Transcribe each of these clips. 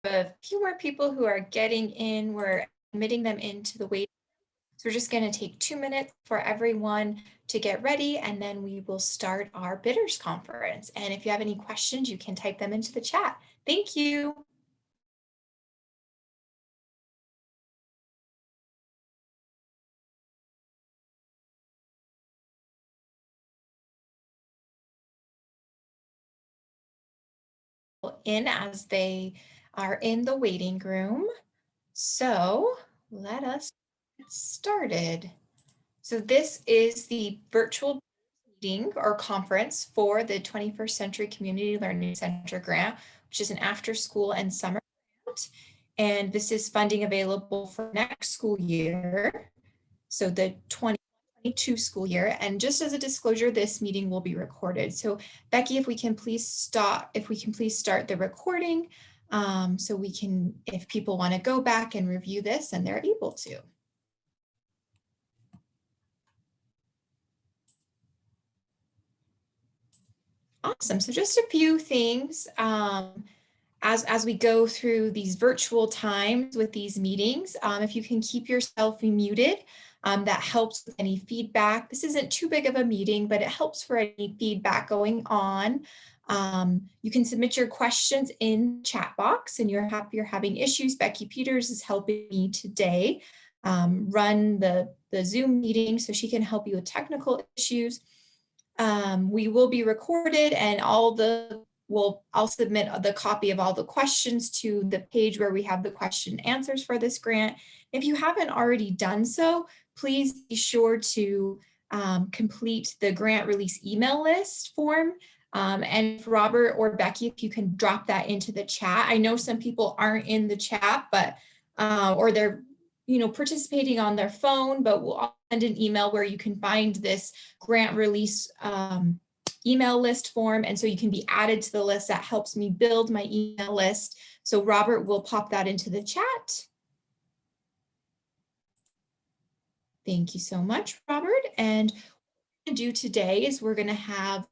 a few more people who are getting in. We're admitting them into the waiting. So we're just going to take 2 minutes for everyone to get ready, and then we will start our bidders conference. And if you have any questions, you can type them into the chat. Thank you. In as they are in the waiting room. So let us get started. So this is the virtual meeting or conference for the 21st Century Community Learning Center grant, which is an after school and summer grant. And this is funding available for next school year. So the 2022 school year. And just as a disclosure, this meeting will be recorded. So Becky, if we can please start the recording, so we can, if people want to go back and review this, and they're able to. Awesome. So just a few things as we go through these virtual times with these meetings. If you can keep yourself muted, that helps with any feedback. This isn't too big of a meeting, but it helps for any feedback going on. You can submit your questions in the chat box, and if you're having issues, Becky Peters is helping me today run the Zoom meeting, so she can help you with technical issues. We will be recorded, and I'll submit the copy of all the questions to the page where we have the question answers for this grant. If you haven't already done so, please be sure to complete the grant release email list form. And if Robert or Becky, if you can drop that into the chat. I know some people aren't in the chat, but or they're participating on their phone, but we'll send an email where you can find this grant release email list form. And so you can be added to the list. That helps me build my email list. So Robert will pop that into the chat. Thank you so much, Robert. And what we're going to do today is we're going to have,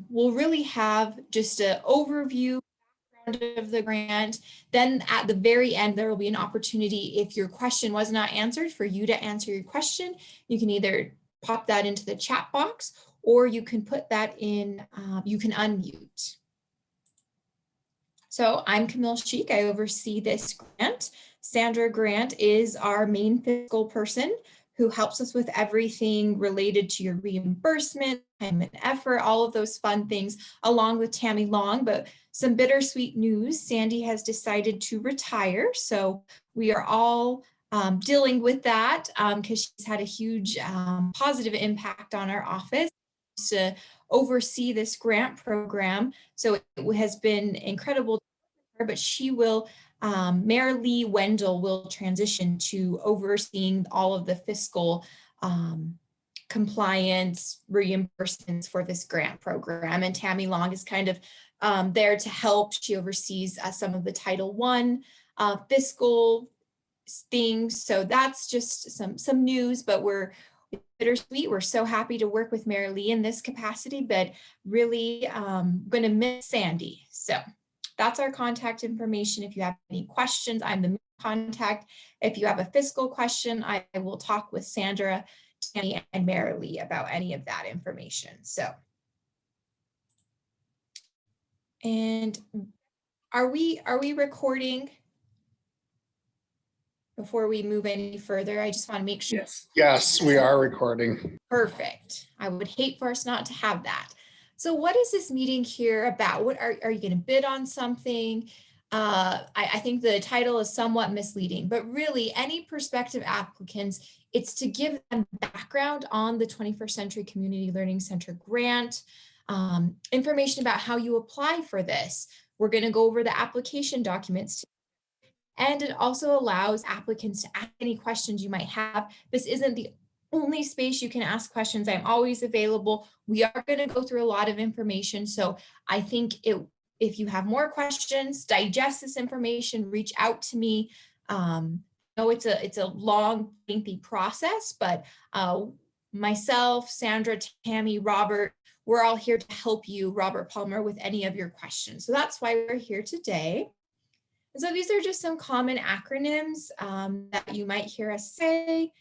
we'll really have just an overview of the grant. Then at the very end, there will be an opportunity, if your question was not answered, for you to answer your question. You can either pop that into the chat box, or you can put that in, you can unmute. So I'm Camille Sheik. I oversee this grant. Sandra Grant is our main fiscal person who helps us with everything related to your reimbursement, time and effort, all of those fun things, along with Tammy Long. But some bittersweet news, Sandy has decided to retire. So we are all dealing with that because she's had a huge positive impact on our office to oversee this grant program. So it has been incredible, but she will, Mayor Lee Wendell will transition to overseeing all of the fiscal compliance reimbursements for this grant program. And Tammy Long is kind of there to help. She oversees some of the Title I fiscal things. So that's just some news, but we're bittersweet. We're so happy to work with Mayor Lee in this capacity, but really going to miss Sandy. So that's our contact information. If you have any questions, I'm the contact. If you have a fiscal question, I will talk with Sandra, Tammy, and Mayor Lee about any of that information. So, and are we recording? Before we move any further, I just want to make sure. Yes, we are recording. Perfect. I would hate for us not to have that. So what is this meeting here about? What are you going to bid on something? I think the title is somewhat misleading, but really any prospective applicants, it's to give them background on the 21st Century Community Learning Center grant, information about how you apply for this. We're going to go over the application documents. And it also allows applicants to ask any questions you might have. This isn't the only space you can ask questions. I'm always available. We are going to go through a lot of information. So I think if you have more questions, digest this information, reach out to me. I know it's a long, lengthy process, but myself, Sandra, Tammy, Robert, we're all here to help you, Robert Palmer, with any of your questions. So that's why we're here today. And so these are just some common acronyms that you might hear us say.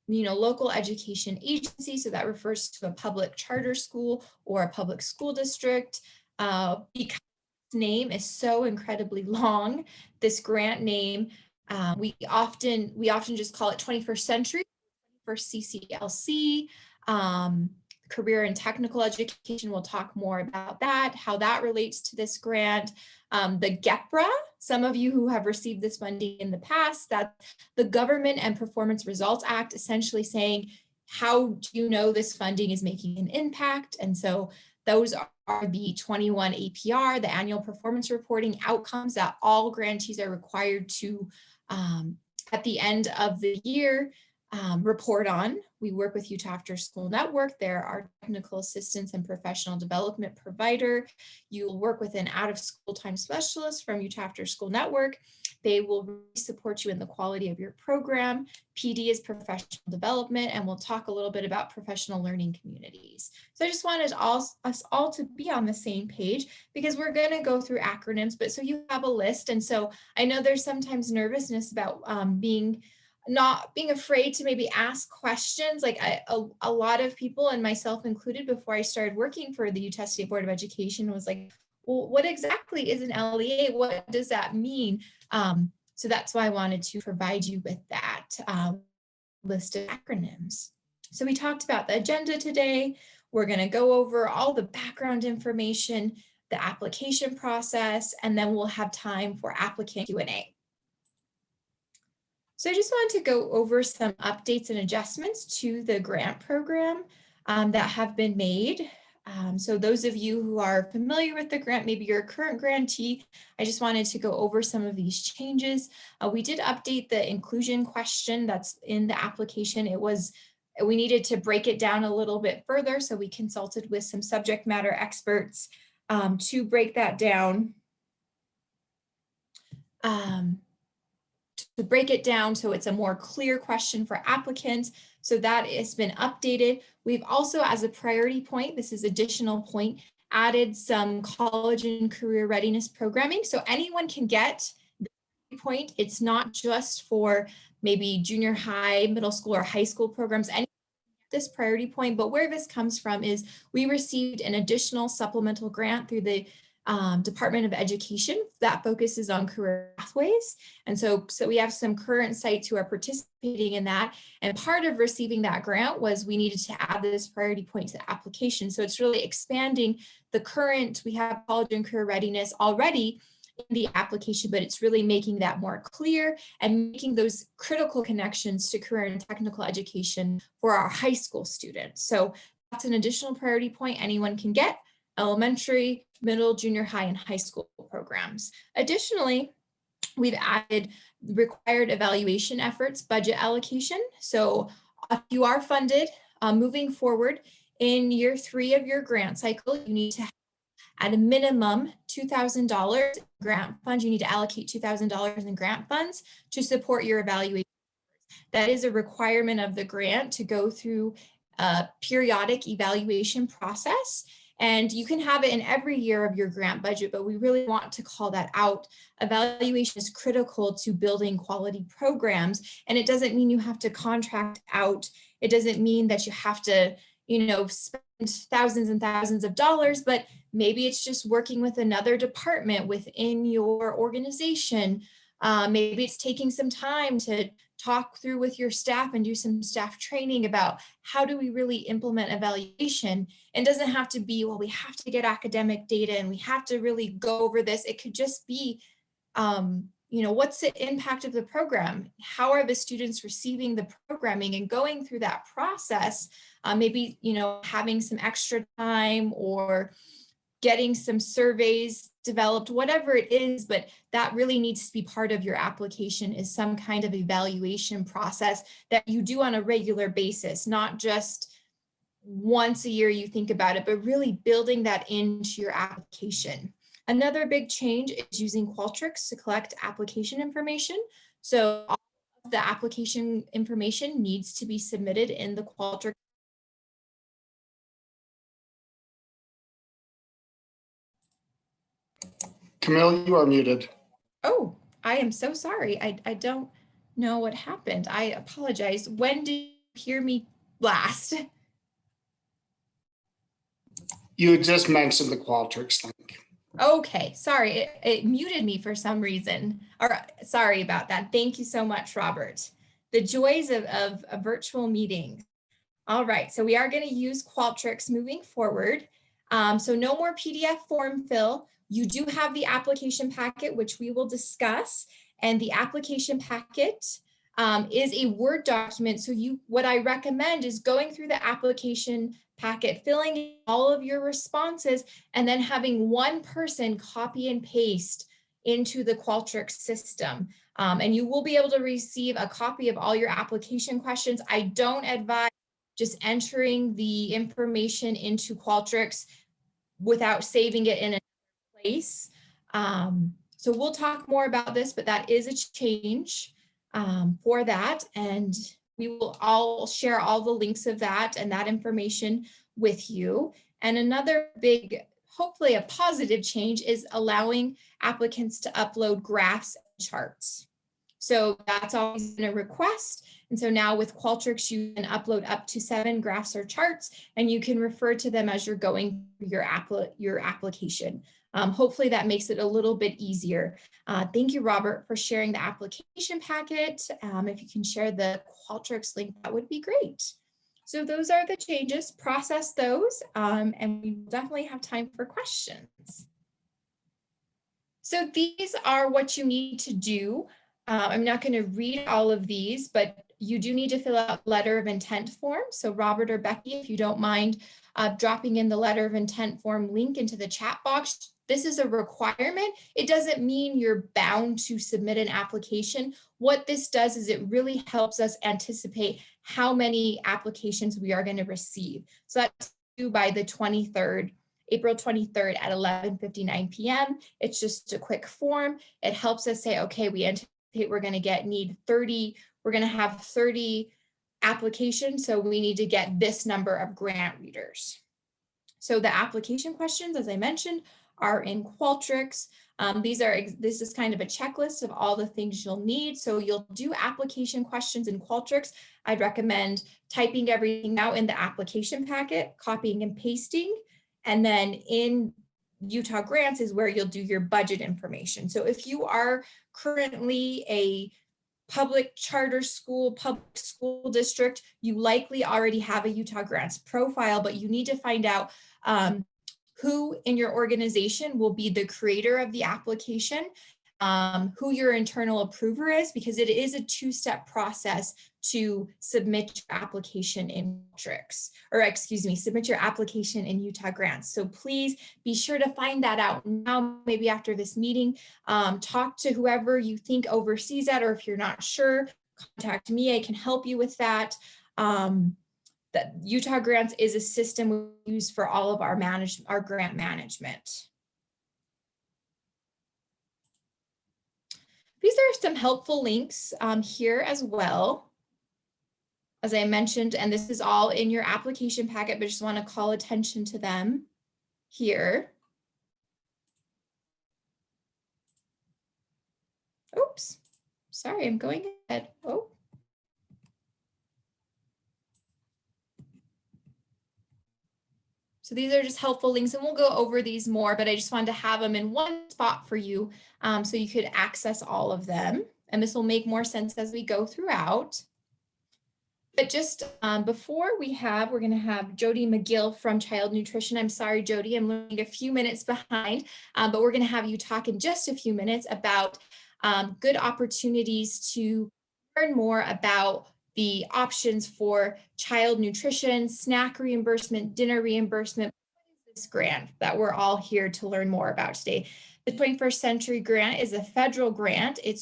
Local education agency, so that refers to a public charter school or a public school district. Because name is so incredibly long, this grant name, we often just call it 21st Century for CCLC. Career and technical education, we'll talk more about that, how that relates to this grant. The GEPRA, some of you who have received this funding in the past, that's the Government and Performance Results Act, essentially saying, how do you know this funding is making an impact? And so those are the 21 APR, the annual performance reporting outcomes that all grantees are required to, at the end of the year, report on. We work with Utah After School Network. They're our technical assistance and professional development provider. You'll work with an out-of-school time specialist from Utah After School Network. They will really support you in the quality of your program. PD is professional development, and we'll talk a little bit about professional learning communities. So I just wanted us all to be on the same page, because we're going to go through acronyms, but so you have a list. And so I know there's sometimes nervousness about not being afraid to maybe ask questions. Like a lot of people, and myself included, before I started working for the Utah State Board of Education, was like, well, what exactly is an LEA? What does that mean? So that's why I wanted to provide you with that list of acronyms. So we talked about the agenda today. We're going to go over all the background information, the application process, and then we'll have time for applicant Q&A. So I just wanted to go over some updates and adjustments to the grant program that have been made. So those of you who are familiar with the grant, maybe you're a current grantee, I just wanted to go over some of these changes. We did update the inclusion question that's in the application. We needed to break it down a little bit further, so we consulted with some subject matter experts to break that down. To break it down so it's a more clear question for applicants. So that has been updated. We've also, as a priority point, this is additional point, added some college and career readiness programming. So anyone can get the point. It's not just for maybe junior high, middle school, or high school programs. This priority point, but where this comes from is we received an additional supplemental grant through the Department of Education that focuses on career pathways. And so we have some current sites who are participating in that. And part of receiving that grant was we needed to add this priority point to the application. So it's really expanding the current, we have college and career readiness already in the application, but it's really making that more clear and making those critical connections to career and technical education for our high school students. So that's an additional priority point anyone can get: elementary, middle, junior high, and high school programs. Additionally, we've added required evaluation efforts budget allocation. So if you are funded moving forward in year 3 of your grant cycle, you need to have at a minimum $2,000 grant funds. You need to allocate $2,000 in grant funds to support your evaluation. That is a requirement of the grant to go through a periodic evaluation process. And you can have it in every year of your grant budget, but we really want to call that out. Evaluation is critical to building quality programs. And it doesn't mean you have to contract out. It doesn't mean that you have to, spend thousands and thousands of dollars, but maybe it's just working with another department within your organization. Maybe it's taking some time to talk through with your staff and do some staff training about how do we really implement evaluation. It doesn't have to be, well, we have to get academic data and we have to really go over this. It could just be, what's the impact of the program? How are the students receiving the programming and going through that process? Maybe, having some extra time or getting some surveys developed, whatever it is, but that really needs to be part of your application, is some kind of evaluation process that you do on a regular basis, not just once a year you think about it, but really building that into your application. Another big change is using Qualtrics to collect application information. So all of the application information needs to be submitted in the Qualtrics. Camille, you are muted. Oh, I am so sorry. I don't know what happened. I apologize. When did you hear me last? You had just mentioned the Qualtrics link. Okay, sorry, it muted me for some reason. Or sorry about that. Thank you so much, Robert. The joys of a virtual meeting. All right, so we are going to use Qualtrics moving forward. So no more PDF form fill. You do have the application packet, which we will discuss. And the application packet is a Word document. So what I recommend is going through the application packet, filling in all of your responses, and then having one person copy and paste into the Qualtrics system. And you will be able to receive a copy of all your application questions. I don't advise just entering the information into Qualtrics without saving it in a place. So we'll talk more about this, but that is a change for that. And we will all share all the links of that and that information with you. And another big, hopefully a positive change, is allowing applicants to upload graphs and charts. So that's always been a request. And so now with Qualtrics, you can upload up to 7 graphs or charts, and you can refer to them as you're going through your application. Hopefully that makes it a little bit easier. Thank you, Robert, for sharing the application packet. If you can share the Qualtrics link, that would be great. So those are the changes, process those, and we definitely have time for questions. So these are what you need to do. I'm not going to read all of these, but you do need to fill out letter of intent form. So Robert or Becky, if you don't mind dropping in the letter of intent form link into the chat box. This is a requirement. It doesn't mean you're bound to submit an application. What this does is it really helps us anticipate how many applications we are going to receive. So that's due by the 23rd. April 23rd at 11:59 p.m. It's just a quick form. It helps us say, okay, we anticipate we're going to need 30, we're going to have 30 applications, so we need to get this number of grant readers. So the application questions, as I mentioned, are in Qualtrics. This is kind of a checklist of all the things you'll need. So you'll do application questions in Qualtrics. I'd recommend typing everything out in the application packet, copying and pasting. And then in Utah Grants is where you'll do your budget information. So if you are currently a public charter school, public school district, you likely already have a Utah Grants profile, but you need to find out who in your organization will be the creator of the application, who your internal approver is, because it is a 2-step process to submit your application in Qualtrics, or excuse me, submit your application in Utah Grants. So please be sure to find that out now, maybe after this meeting. Talk to whoever you think oversees that, or if you're not sure, contact me, I can help you with that. That Utah Grants is a system we use for all of our grant management. These are some helpful links here as well. As I mentioned, and this is all in your application packet, but just want to call attention to them here. Oops, sorry, I'm going ahead. Oh. So these are just helpful links, and we'll go over these more, but I just wanted to have them in one spot for you so you could access all of them. And this will make more sense as we go throughout. But just before we're going to have Jody McGill from Child Nutrition. I'm sorry, Jody, I'm running a few minutes behind, but we're going to have you talk in just a few minutes about good opportunities to learn more about the options for child nutrition, snack reimbursement, dinner reimbursement. What is this grant that we're all here to learn more about today? The 21st Century Grant is a federal grant. It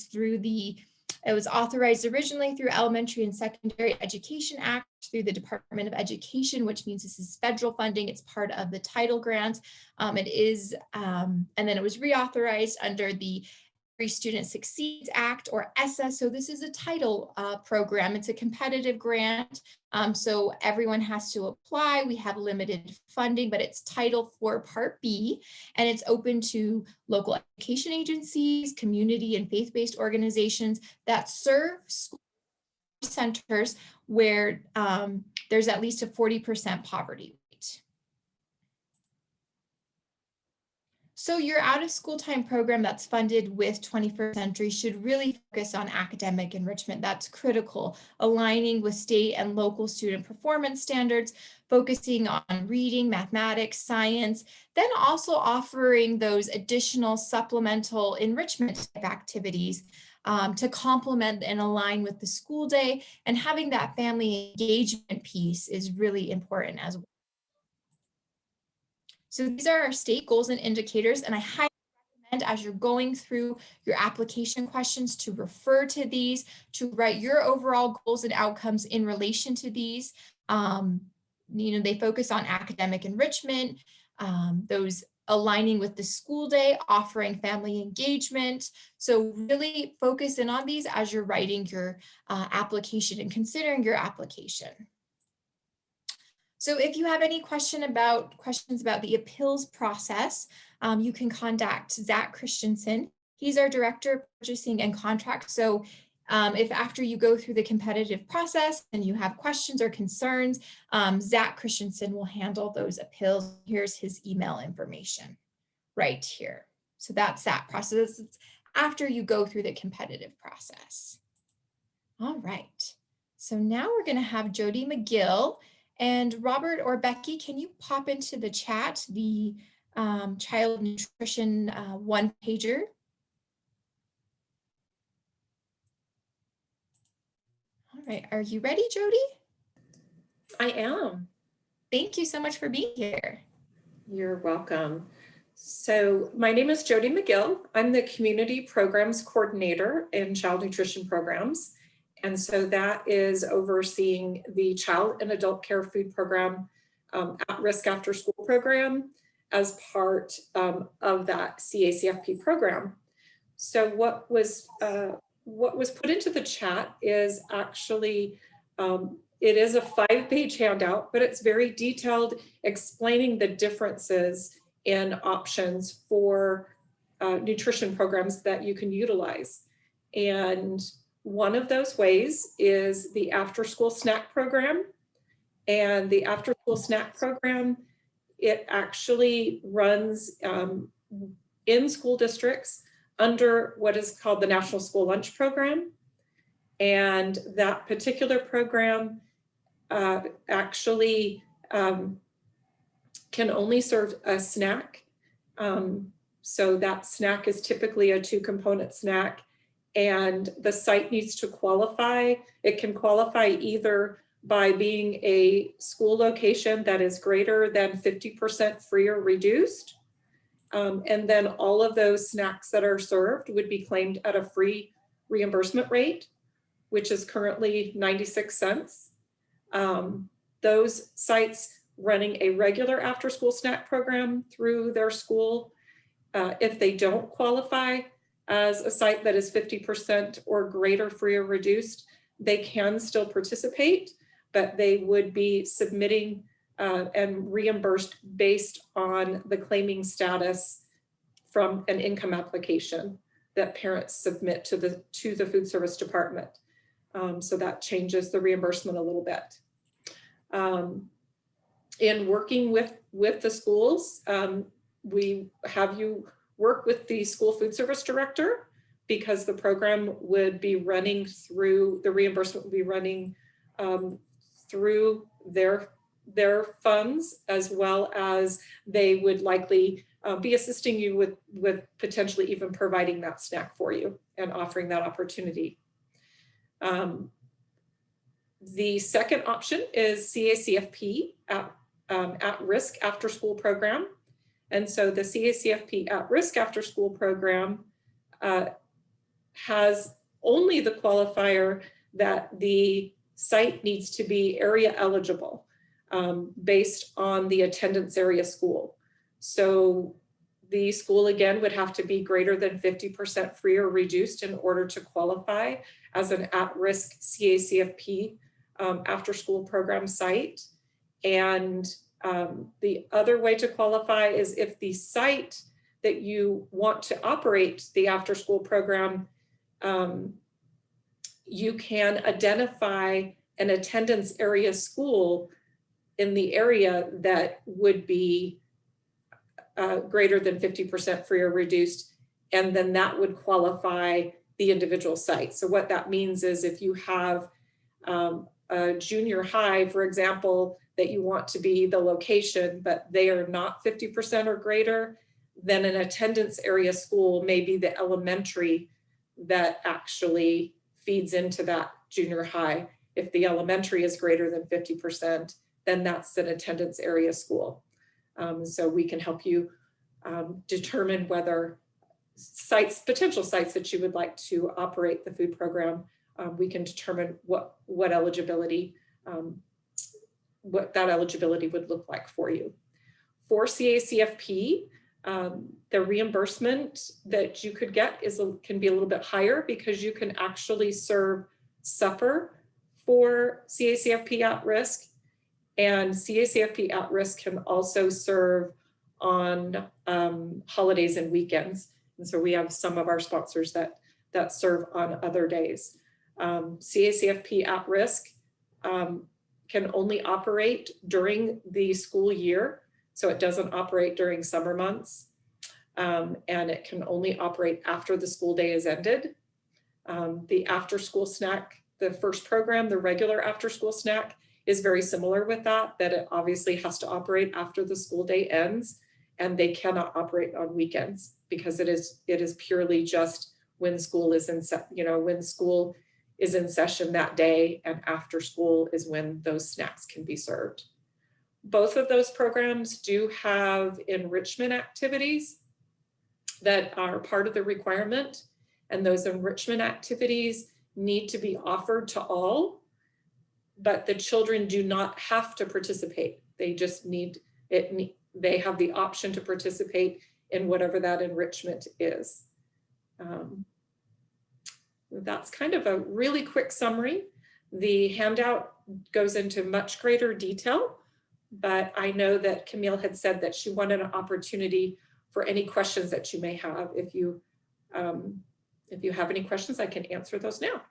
was authorized originally through Elementary and Secondary Education Act through the Department of Education, which means this is federal funding. It's part of the title grant. And then it was reauthorized under the Every Student Succeeds Act, or ESSA. So this is a title program. It's a competitive grant. So everyone has to apply. We have limited funding, but it's Title IV Part B, and it's open to local education agencies, community and faith-based organizations that serve school centers where there's at least a 40% poverty rate. So your out of school time program that's funded with 21st Century should really focus on academic enrichment. That's critical, aligning with state and local student performance standards, focusing on reading, mathematics, science, then also offering those additional supplemental enrichment type activities to complement and align with the school day, and having that family engagement piece is really important as well. So these are our state goals and indicators, and I highly recommend as you're going through your application questions to refer to these, to write your overall goals and outcomes in relation to these. They focus on academic enrichment, those aligning with the school day, offering family engagement. So really focus in on these as you're writing your application and considering your application. So if you have any questions about the appeals process, you can contact Zach Christensen. He's our Director of Purchasing and Contracts. So if after you go through the competitive process and you have questions or concerns, Zach Christensen will handle those appeals. Here's his email information right here. So that's that process. It's after you go through the competitive process. All right. So now we're going to have Jody McGill. And Robert or Becky, can you pop into the chat the child nutrition one-pager? All right, are you ready, Jody? I am. Thank you so much for being here. You're welcome. So my name is Jody McGill. I'm the Community Programs Coordinator in Child Nutrition Programs. And so that is overseeing the Child and Adult Care Food Program at-risk after-school program as part of that CACFP program. So what was put into the chat is actually, it is a 5-page handout, but it's very detailed, explaining the differences in options for nutrition programs that you can utilize. And one of those ways is the after-school snack program. And the after-school snack program, it actually runs in school districts under what is called the National School Lunch Program. And that particular program actually can only serve a snack. So that snack is typically a 2-component snack. And the site needs to qualify. It can qualify either by being a school location that is greater than 50% free or reduced. And then all of those snacks that are served would be claimed at a free reimbursement rate, which is currently 96 cents. Those sites running a regular after-school snack program through their school, if they don't qualify as a site that is 50% or greater free or reduced, they can still participate, but they would be submitting and reimbursed based on the claiming status from an income application that parents submit to the food service department. So that changes the reimbursement a little bit. In working with the schools, we have you work with the school food service director, because the program would be running through, the reimbursement would be running through their funds, as well as they would likely be assisting you with potentially even providing that snack for you and offering that opportunity. The second option is CACFP at-risk after-school program. And so the CACFP at-risk after-school program has only the qualifier that the site needs to be area eligible based on the attendance area school. So the school again would have to be greater than 50% free or reduced in order to qualify as an at-risk CACFP after-school program site. And the other way to qualify is if the site that you want to operate the after-school program, you can identify an attendance area school in the area that would be greater than 50% free or reduced, and then that would qualify the individual site. So what that means is if you have a junior high, for example, that you want to be the location, but they are not 50% or greater, then an attendance area school may be the elementary that actually feeds into that junior high. If the elementary is greater than 50%, then that's an attendance area school. So we can help you determine whether potential sites that you would like to operate the food program, we can determine what eligibility, what that eligibility would look like for you. For CACFP, the reimbursement that you could get can be a little bit higher because you can actually serve supper for CACFP at risk, and CACFP at risk can also serve on holidays and weekends. And so we have some of our sponsors that serve on other days. CACFP at risk can only operate during the school year. So it doesn't operate during summer months. And it can only operate after the school day is ended. The after school snack, the first program, the regular after school snack, is very similar with that it obviously has to operate after the school day ends, and they cannot operate on weekends because it is purely just when school is in session that day, and after school is when those snacks can be served. Both of those programs do have enrichment activities that are part of the requirement, and those enrichment activities need to be offered to all, but the children do not have to participate. They just need it. They have the option to participate in whatever that enrichment is. That's kind of a really quick summary. The handout goes into much greater detail, but I know that Camille had said that she wanted an opportunity for any questions that you may have. If you have any questions, I can answer those now.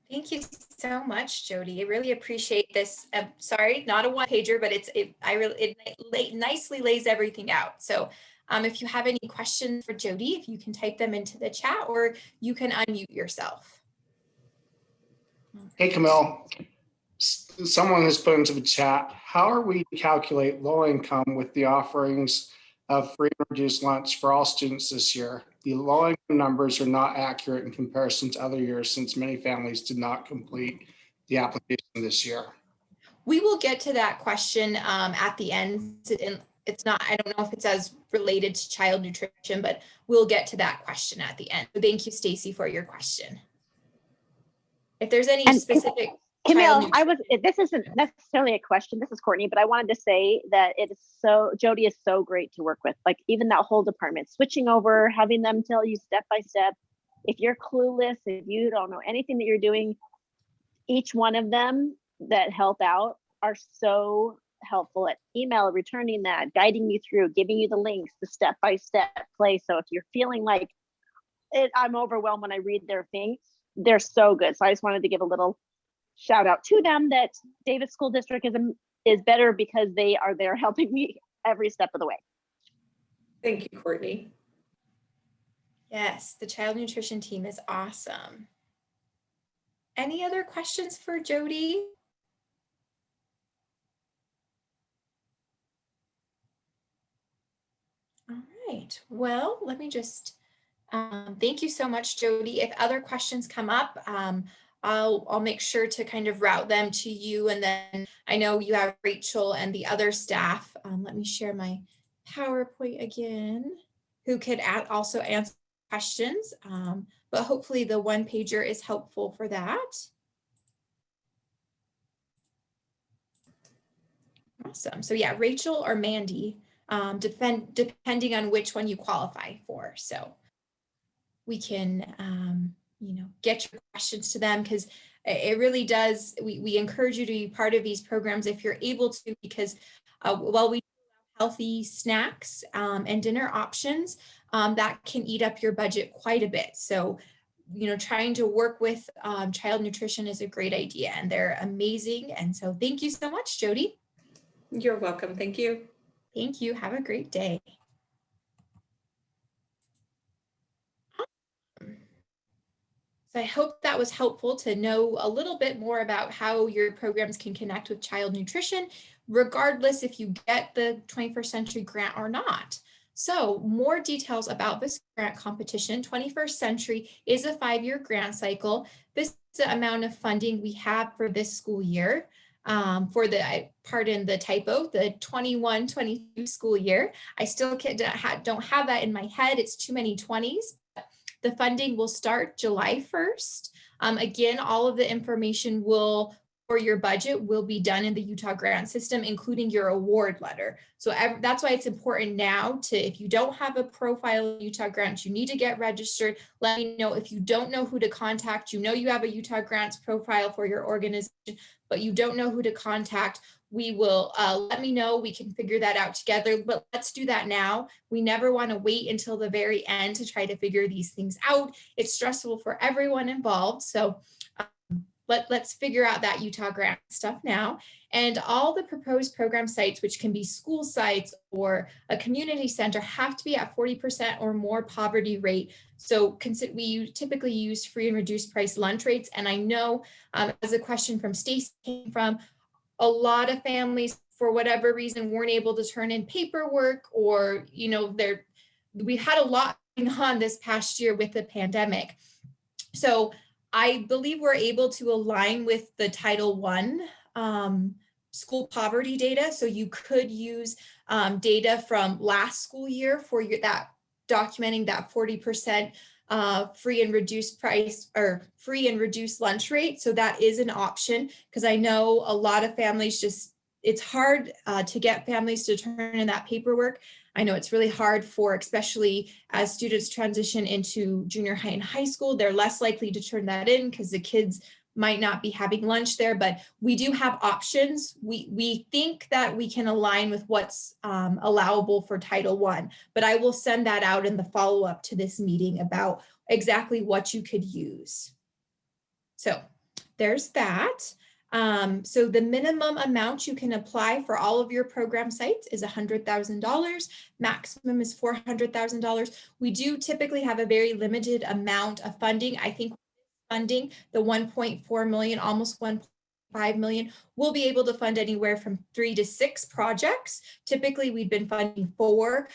Thank you so much, Jody. I really appreciate this. Sorry, not a one-pager, but it nicely lays everything out. So if you have any questions for Jody, if you can type them into the chat, or you can unmute yourself. Hey, Camille. Someone has put into the chat, how are we to calculate low income with the offerings of free and reduced lunch for all students this year? The low income numbers are not accurate in comparison to other years since many families did not complete the application this year. We will get to that question at the end. It's not, I don't know if it's as related to child nutrition, but we'll get to that question at the end. So thank you, Stacy, for your question. If there's any specific Camille, this isn't necessarily a question, this is Courtney, but I wanted to say that Jody is so great to work with. Like even that whole department, switching over, having them tell you step by step. If you're clueless, if you don't know anything that you're doing, each one of them that help out are so helpful at email, returning that, guiding you through, giving you the links, the step by step play. So if you're feeling like I'm overwhelmed when I read their things, they're so good. So I just wanted to give a little shout out to them that Davis School District is better because they are there helping me every step of the way. Thank you, Courtney. Yes, the child nutrition team is awesome. Any other questions for Jody? All right, well, let me just, thank you so much, Jody. If other questions come up, I'll make sure to kind of route them to you. And then I know you have Rachel and the other staff. Let me share my PowerPoint again, who could also answer questions. But hopefully the one pager is helpful for that. Awesome. So yeah, Rachel or Mandy, depending on which one you qualify for. So we can, get your questions to them, because it really does, we encourage you to be part of these programs if you're able to, because while we healthy snacks and dinner options, that can eat up your budget quite a bit. So, trying to work with child nutrition is a great idea, and they're amazing. And so thank you so much, Jody. You're welcome. Thank you. Thank you. Have a great day. So I hope that was helpful to know a little bit more about how your programs can connect with child nutrition, regardless if you get the 21st Century Grant or not. So more details about this grant competition. 21st Century is a 5-year grant cycle. This is the amount of funding we have for this school year. For the, pardon the typo, the 21-22 school year. I still don't have that in my head. It's too many 20s. The funding will start July 1st. Again, all of the information for your budget will be done in the Utah grant system, including your award letter. So that's why it's important now if you don't have a profile in Utah grants, you need to get registered. Let me know if you don't know who to contact. You have a Utah grants profile for your organization, but you don't know who to contact. We will let me know. We can figure that out together, but let's do that now. We never want to wait until the very end to try to figure these things out. It's stressful for everyone involved. So let's figure out that Utah grant stuff now. And all the proposed program sites, which can be school sites or a community center, have to be at 40% or more poverty rate. So we typically use free and reduced price lunch rates. And I know as a question from Stacy came from, a lot of families, for whatever reason, weren't able to turn in paperwork, or, we had a lot going on this past year with the pandemic. So I believe we're able to align with the Title I school poverty data. So you could use data from last school year for that documenting that 40% free and reduced price or free and reduced lunch rate. So that is an option, because I know a lot of families it's hard to get families to turn in that paperwork. I know it's really hard especially as students transition into junior high and high school, they're less likely to turn that in because the kids might not be having lunch there, but we do have options. We think that we can align with what's allowable for Title I, but I will send that out in the follow-up to this meeting about exactly what you could use. So there's that. So the minimum amount you can apply for all of your program sites is $100,000. Maximum is $400,000. We do typically have a very limited amount of funding. I think funding, the 1.4 million, almost 1.5 million, we'll be able to fund anywhere from 3 to 6 projects. Typically, we've been funding 4.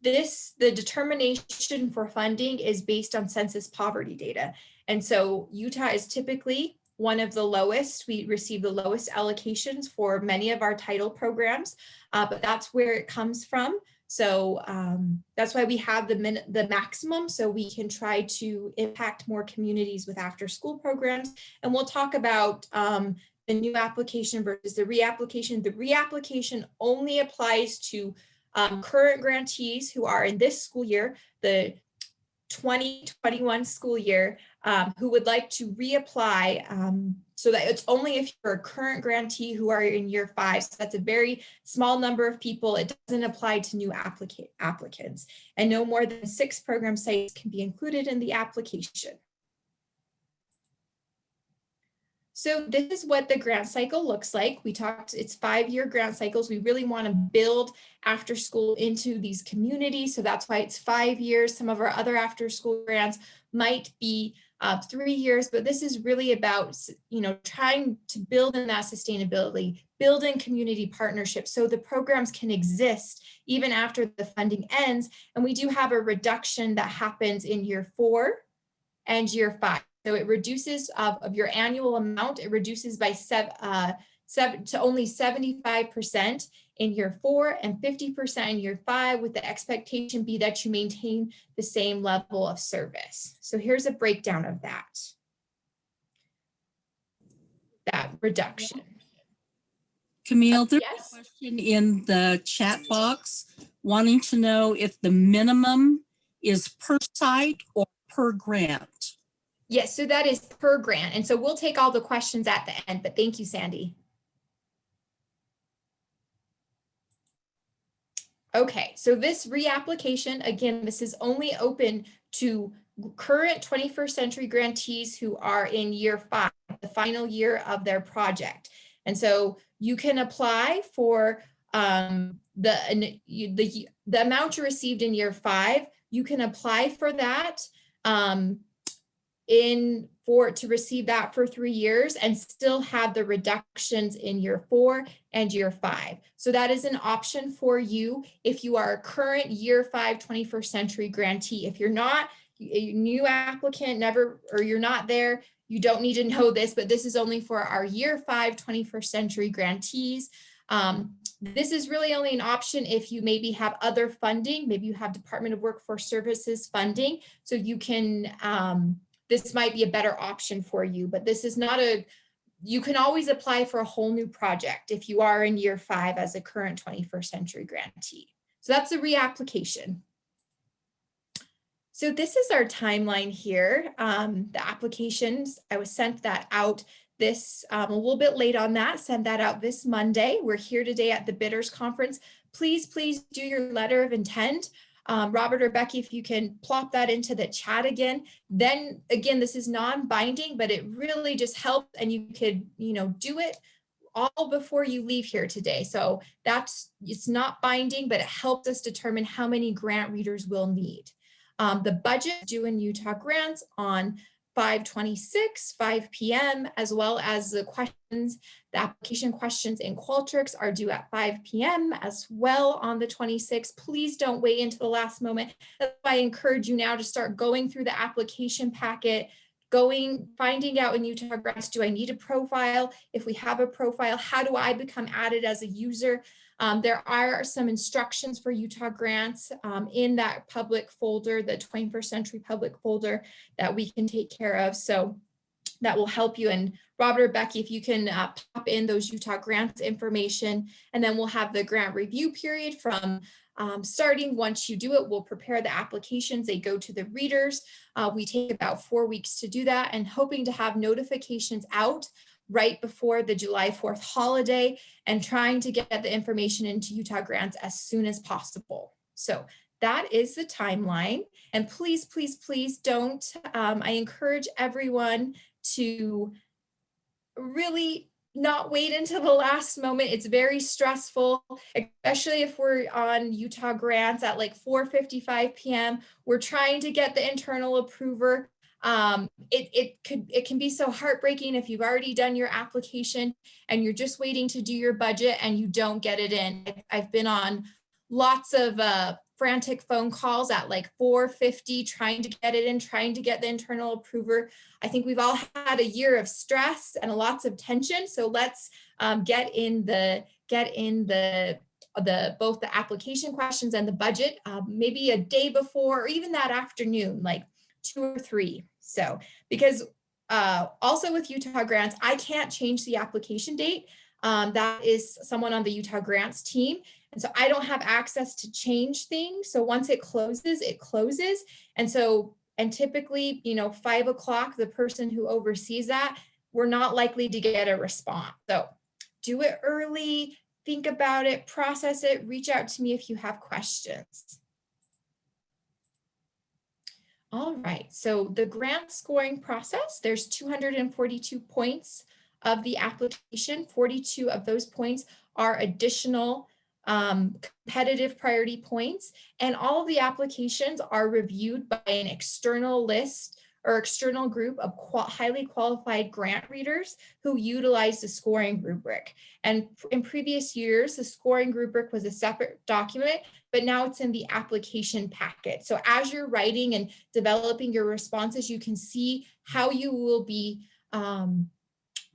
The determination for funding is based on census poverty data. And so Utah is typically one of the lowest. We receive the lowest allocations for many of our title programs, but that's where it comes from. So that's why we have the maximum, so we can try to impact more communities with after school programs. And we'll talk about the new application versus the reapplication. The reapplication only applies to current grantees who are in this school year, the 2021 school year, who would like to reapply, so that it's only if you're a current grantee who are in year 5. So that's a very small number of people. It doesn't apply to new applicants, and no more than 6 program sites can be included in the application. So this is what the grant cycle looks like. We talked, it's 5-year grant cycles. We really want to build after school into these communities. So that's why it's 5 years. Some of our other after school grants might be 3 years, but this is really about, trying to build in that sustainability, building community partnerships so the programs can exist even after the funding ends. And we do have a reduction that happens in year 4 and year 5. So it reduces of your annual amount, it reduces by 7 to only 75% in year 4 and 50% in year 5, with the expectation be that you maintain the same level of service. So here's a breakdown of that reduction. Camille, there's Yes. a question in the chat box wanting to know if the minimum is per site or per grant. Yes, so that is per grant. And so we'll take all the questions at the end, but thank you, Sandy. Okay, so this reapplication, again, this is only open to current 21st century grantees who are in year 5, the final year of their project. And so you can apply for the amount you received in year 5. You can apply for that to receive that for 3 years and still have the reductions in year 4 and year 5. So that is an option for you if you are a current year 5 21st century grantee. If you're not a new applicant, or you're not there, you don't need to know this, but this is only for our year 5 21st century grantees. This is really only an option if you maybe have other funding, maybe you have Department of Workforce Services funding, so you can, this might be a better option for you, but this is not you can always apply for a whole new project if you are in year 5 as a current 21st century grantee. So that's a reapplication. So this is our timeline here. The applications, I was sent that out this a little bit late on that, send that out this Monday. We're here today at the Bidders Conference. Please do your letter of intent. Robert or Becky, if you can plop that into the chat again, then again, this is non-binding, but it really just helps, and you could, do it all before you leave here today. So it's not binding, but it helps us determine how many grant readers we'll need. The budget due in Utah Grants on 5/26, 5 p.m., as well as the application questions in Qualtrics are due at 5 p.m. as well on the 26th. Please don't wait until the last moment. That's why I encourage you now to start going through the application packet, finding out in Utah Grants, do I need a profile? If we have a profile, how do I become added as a user? There are some instructions for Utah Grants in that public folder, the 21st Century Public folder, that we can take care of. So that will help you. And Robert or Becky, if you can pop in those Utah Grants information, and then we'll have the grant review period from starting. Once you do it, we'll prepare the applications. They go to the readers. We take about 4 weeks to do that, and hoping to have notifications out right before the July 4th holiday, and trying to get the information into Utah Grants as soon as possible. So that is the timeline. And please don't, I encourage everyone to really not wait until the last moment. It's very stressful, especially if we're on Utah Grants at like 4:55 p.m. We're trying to get the internal approver. It can be so heartbreaking if you've already done your application and you're just waiting to do your budget and you don't get it in. I've been on lots of frantic phone calls at like 4:50 trying to get it in, trying to get the internal approver. I think we've all had a year of stress and lots of tension. So let's get in both the application questions and the budget maybe a day before, or even that afternoon, like 2 or 3. So because also with Utah Grants, I can't change the application date. That is someone on the Utah Grants team. And so I don't have access to change things. So once it closes, it closes. And so, and typically, 5 o'clock, the person who oversees that, we're not likely to get a response. So do it early, think about it, process it, reach out to me if you have questions. All right, so the grant scoring process, there's 242 points of the application. 42 of those points are additional competitive priority points, and all of the applications are reviewed by an external list or external group of highly qualified grant readers who utilize the scoring rubric. And in previous years, the scoring rubric was a separate document, but now it's in the application packet. So as you're writing and developing your responses, you can see how you will be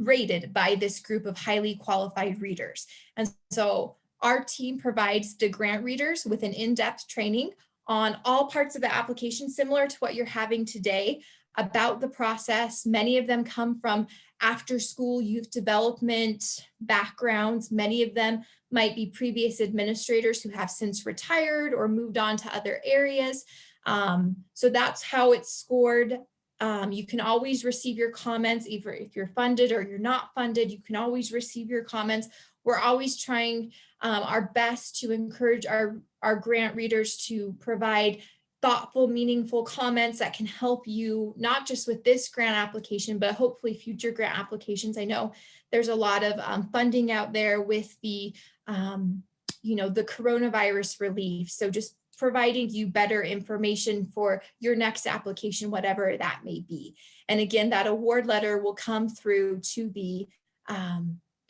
rated by this group of highly qualified readers. And so our team provides the grant readers with an in-depth training on all parts of the application, similar to what you're having today, about the process. Many of them come from after school youth development backgrounds. Many of them might be previous administrators who have since retired or moved on to other areas. So that's how it's scored. You can always receive your comments, either if you're funded or you're not funded, you can always receive your comments. We're always trying our best to encourage our grant readers to provide thoughtful, meaningful comments that can help you, not just with this grant application, but hopefully future grant applications. I know there's a lot of funding out there with the, the coronavirus relief. So just providing you better information for your next application, whatever that may be. And again, that award letter will come through to the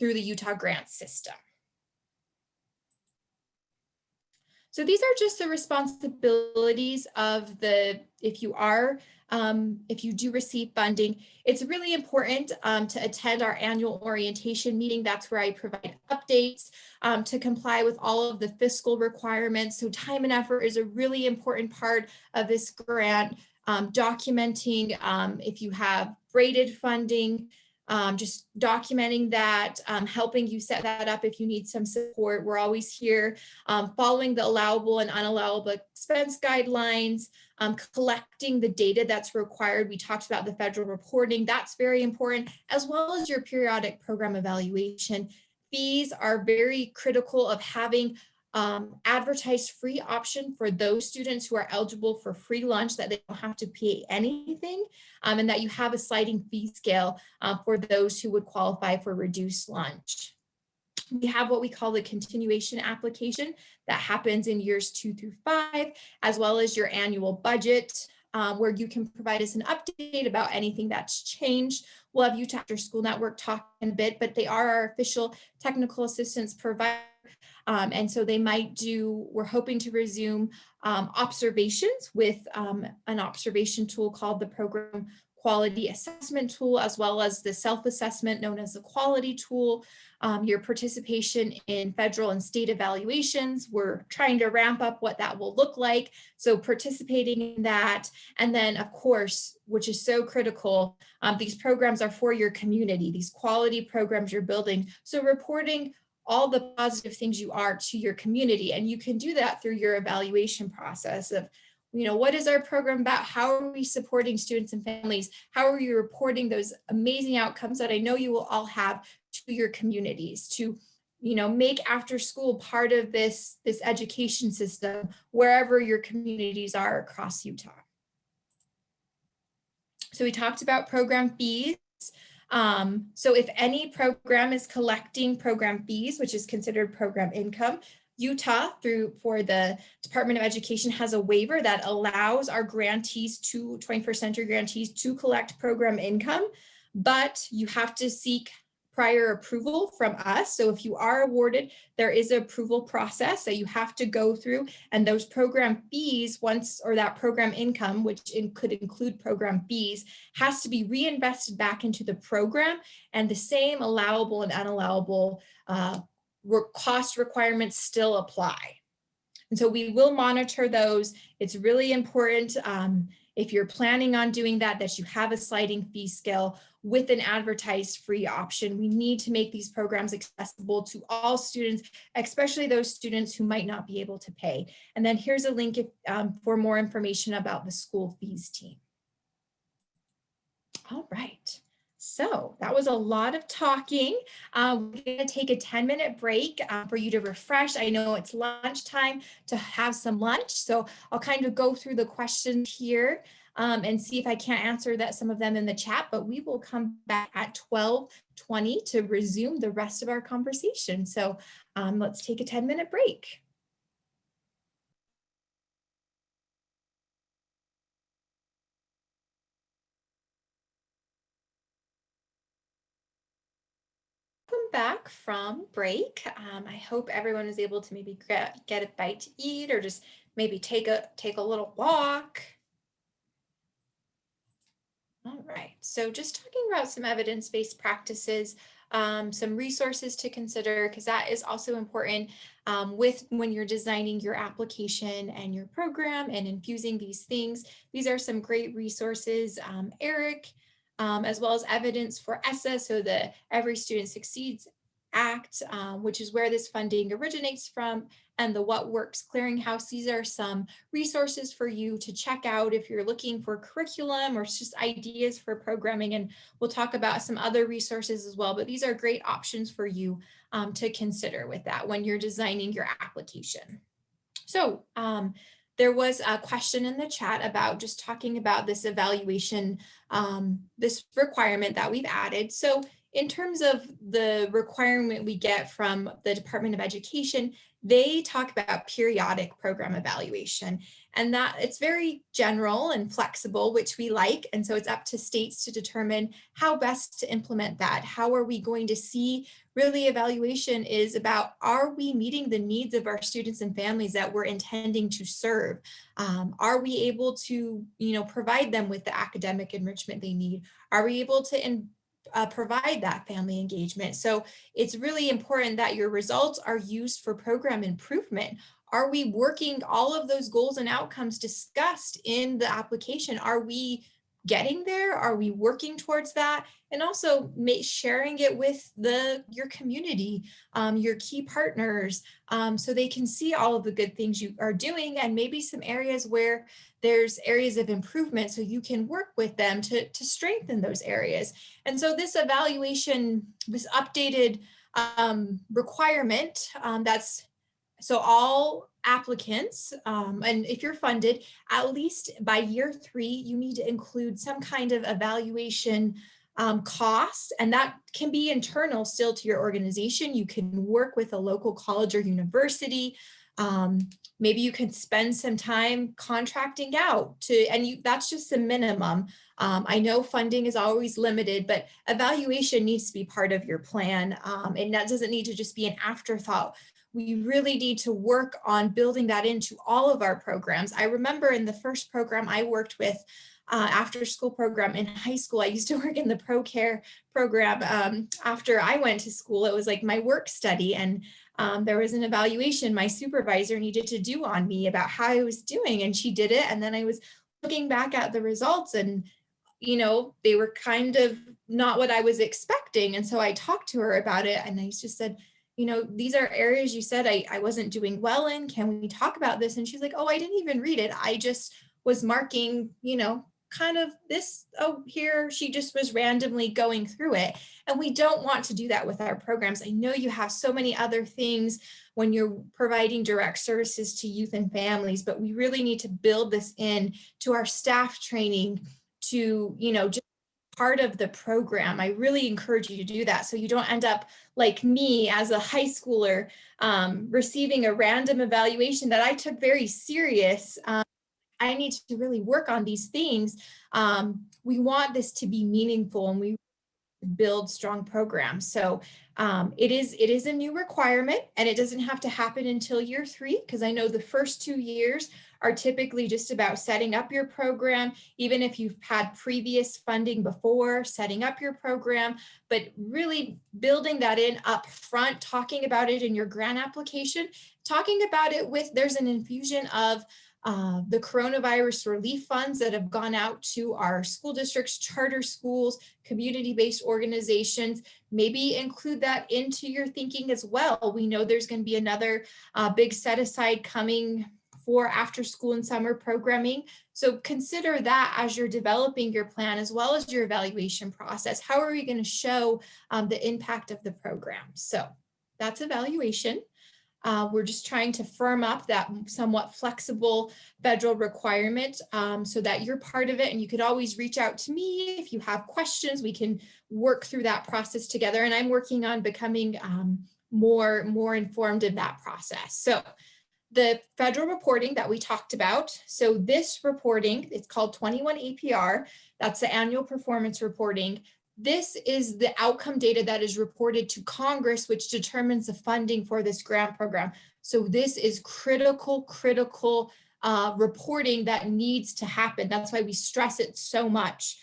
Utah grant system. So these are just the responsibilities of if you do receive funding, it's really important to attend our annual orientation meeting. That's where I provide updates to comply with all of the fiscal requirements. So time and effort is a really important part of this grant. Documenting if you have braided funding, just documenting that, helping you set that up if you need some support. We're always here, following the allowable and unallowable expense guidelines, collecting the data that's required. We talked about the federal reporting. That's very important, as well as your periodic program evaluation. Fees are very critical of having advertised free option for those students who are eligible for free lunch, that they don't have to pay anything, and that you have a sliding fee scale for those who would qualify for reduced lunch. We have what we call the continuation application that happens in years 2 through 5, as well as your annual budget, where you can provide us an update about anything that's changed. We'll have Utah After School Network talk in a bit, but they are our official technical assistance provider. And so they might we're hoping to resume observations with an observation tool called the Program Quality Assessment Tool, as well as the self-assessment known as the Quality Tool. Your participation in federal and state evaluations, we're trying to ramp up what that will look like. So participating in that. And then of course, which is so critical, these programs are for your community, these quality programs you're building. So reporting all the positive things you are to your community. And you can do that through your evaluation process of, what is our program about? How are we supporting students and families? How are you reporting those amazing outcomes that I know you will all have to your communities, to, make after school part of this education system wherever your communities are across Utah. So we talked about program fees. So if any program is collecting program fees, which is considered program income, Utah, for the Department of Education, has a waiver that allows our grantees, 21st century grantees, to collect program income, but you have to seek prior approval from us. So if you are awarded, there is an approval process that you have to go through, and those program fees, or that program income, which could include program fees, has to be reinvested back into the program, and the same allowable and unallowable cost requirements still apply. And so we will monitor those. It's really important if you're planning on doing that you have a sliding fee scale with an advertised free option. We need to make these programs accessible to all students, especially those students who might not be able to pay. And then here's a link for more information about the school fees team. All right. So that was a lot of talking. We're going to take a 10-minute break for you to refresh. I know it's lunchtime to have some lunch, so I'll kind of go through the questions here and see if I can't answer some of them in the chat, but we will come back at 12:20 to resume the rest of our conversation. So let's take a 10-minute break. Back from break. I hope everyone is able to maybe get a bite to eat, or just maybe take a little walk. All right, so just talking about some evidence-based practices, some resources to consider, because that is also important with when you're designing your application and your program and infusing these things. These are some great resources. Eric, as well as evidence for ESSA, so the Every Student Succeeds Act, which is where this funding originates from, and the What Works Clearinghouse. These are some resources for you to check out if you're looking for curriculum or just ideas for programming. And we'll talk about some other resources as well, but these are great options for you to consider with that when you're designing your application. So there was a question in the chat about just talking about this evaluation, this requirement that we've added. So in terms of the requirement we get from the Department of Education, they talk about periodic program evaluation, and that it's very general and flexible, which we like. And so it's up to states to determine how best to implement that. How are we going to see? Really, evaluation is about, are we meeting the needs of our students and families that we're intending to serve? Are we able to, provide them with the academic enrichment they need? Are we able to provide that family engagement? So it's really important that your results are used for program improvement. Are we working all of those goals and outcomes discussed in the application? Are we getting there? Are we working towards that? And also sharing it with your community, your key partners, so they can see all of the good things you are doing, and maybe some areas where there's areas of improvement, so you can work with them to strengthen those areas. And so this evaluation, this updated requirement, so all applicants, and if you're funded, at least by year 3, you need to include some kind of evaluation costs, and that can be internal still to your organization. You can work with a local college or university. Maybe you can spend some time contracting out that's just the minimum. I know funding is always limited, but evaluation needs to be part of your plan, and that doesn't need to just be an afterthought. We really need to work on building that into all of our programs. I remember in the first program I worked with, after school program in high school, I used to work in the ProCare program. After I went to school, it was like my work study, and there was an evaluation my supervisor needed to do on me about how I was doing, and she did it. And then I was looking back at the results, and they were kind of not what I was expecting. And so I talked to her about it, and I just said, these are areas you said I wasn't doing well in. Can we talk about this? And she's like, oh, I didn't even read it. I just was marking, kind of this, here. She just was randomly going through it. And we don't want to do that with our programs. I know you have so many other things when you're providing direct services to youth and families, but we really need to build this in to our staff training, to, just part of the program. I really encourage you to do that, so you don't end up like me as a high schooler, receiving a random evaluation that I took very serious. I need to really work on these things. We want this to be meaningful, and we build strong programs. So it is a new requirement, and it doesn't have to happen until year 3, because I know the first 2 years are typically just about setting up your program, even if you've had previous funding before, setting up your program, but really building that in up front, talking about it in your grant application, talking about it there's an infusion of the coronavirus relief funds that have gone out to our school districts, charter schools, community-based organizations. Maybe include that into your thinking as well. We know there's going to be another big set aside coming for after school and summer programming. So consider that as you're developing your plan, as well as your evaluation process. How are we going to show the impact of the program? So that's evaluation. We're just trying to firm up that somewhat flexible federal requirement, so that you're part of it. And you could always reach out to me if you have questions. We can work through that process together. And I'm working on becoming more informed in that process. So the federal reporting that we talked about. So this reporting, it's called 21 APR. That's the annual performance reporting. This is the outcome data that is reported to Congress, which determines the funding for this grant program. So this is critical reporting that needs to happen. That's why we stress it so much.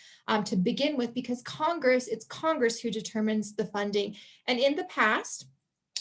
to begin with, because it's Congress who determines the funding. And in the past,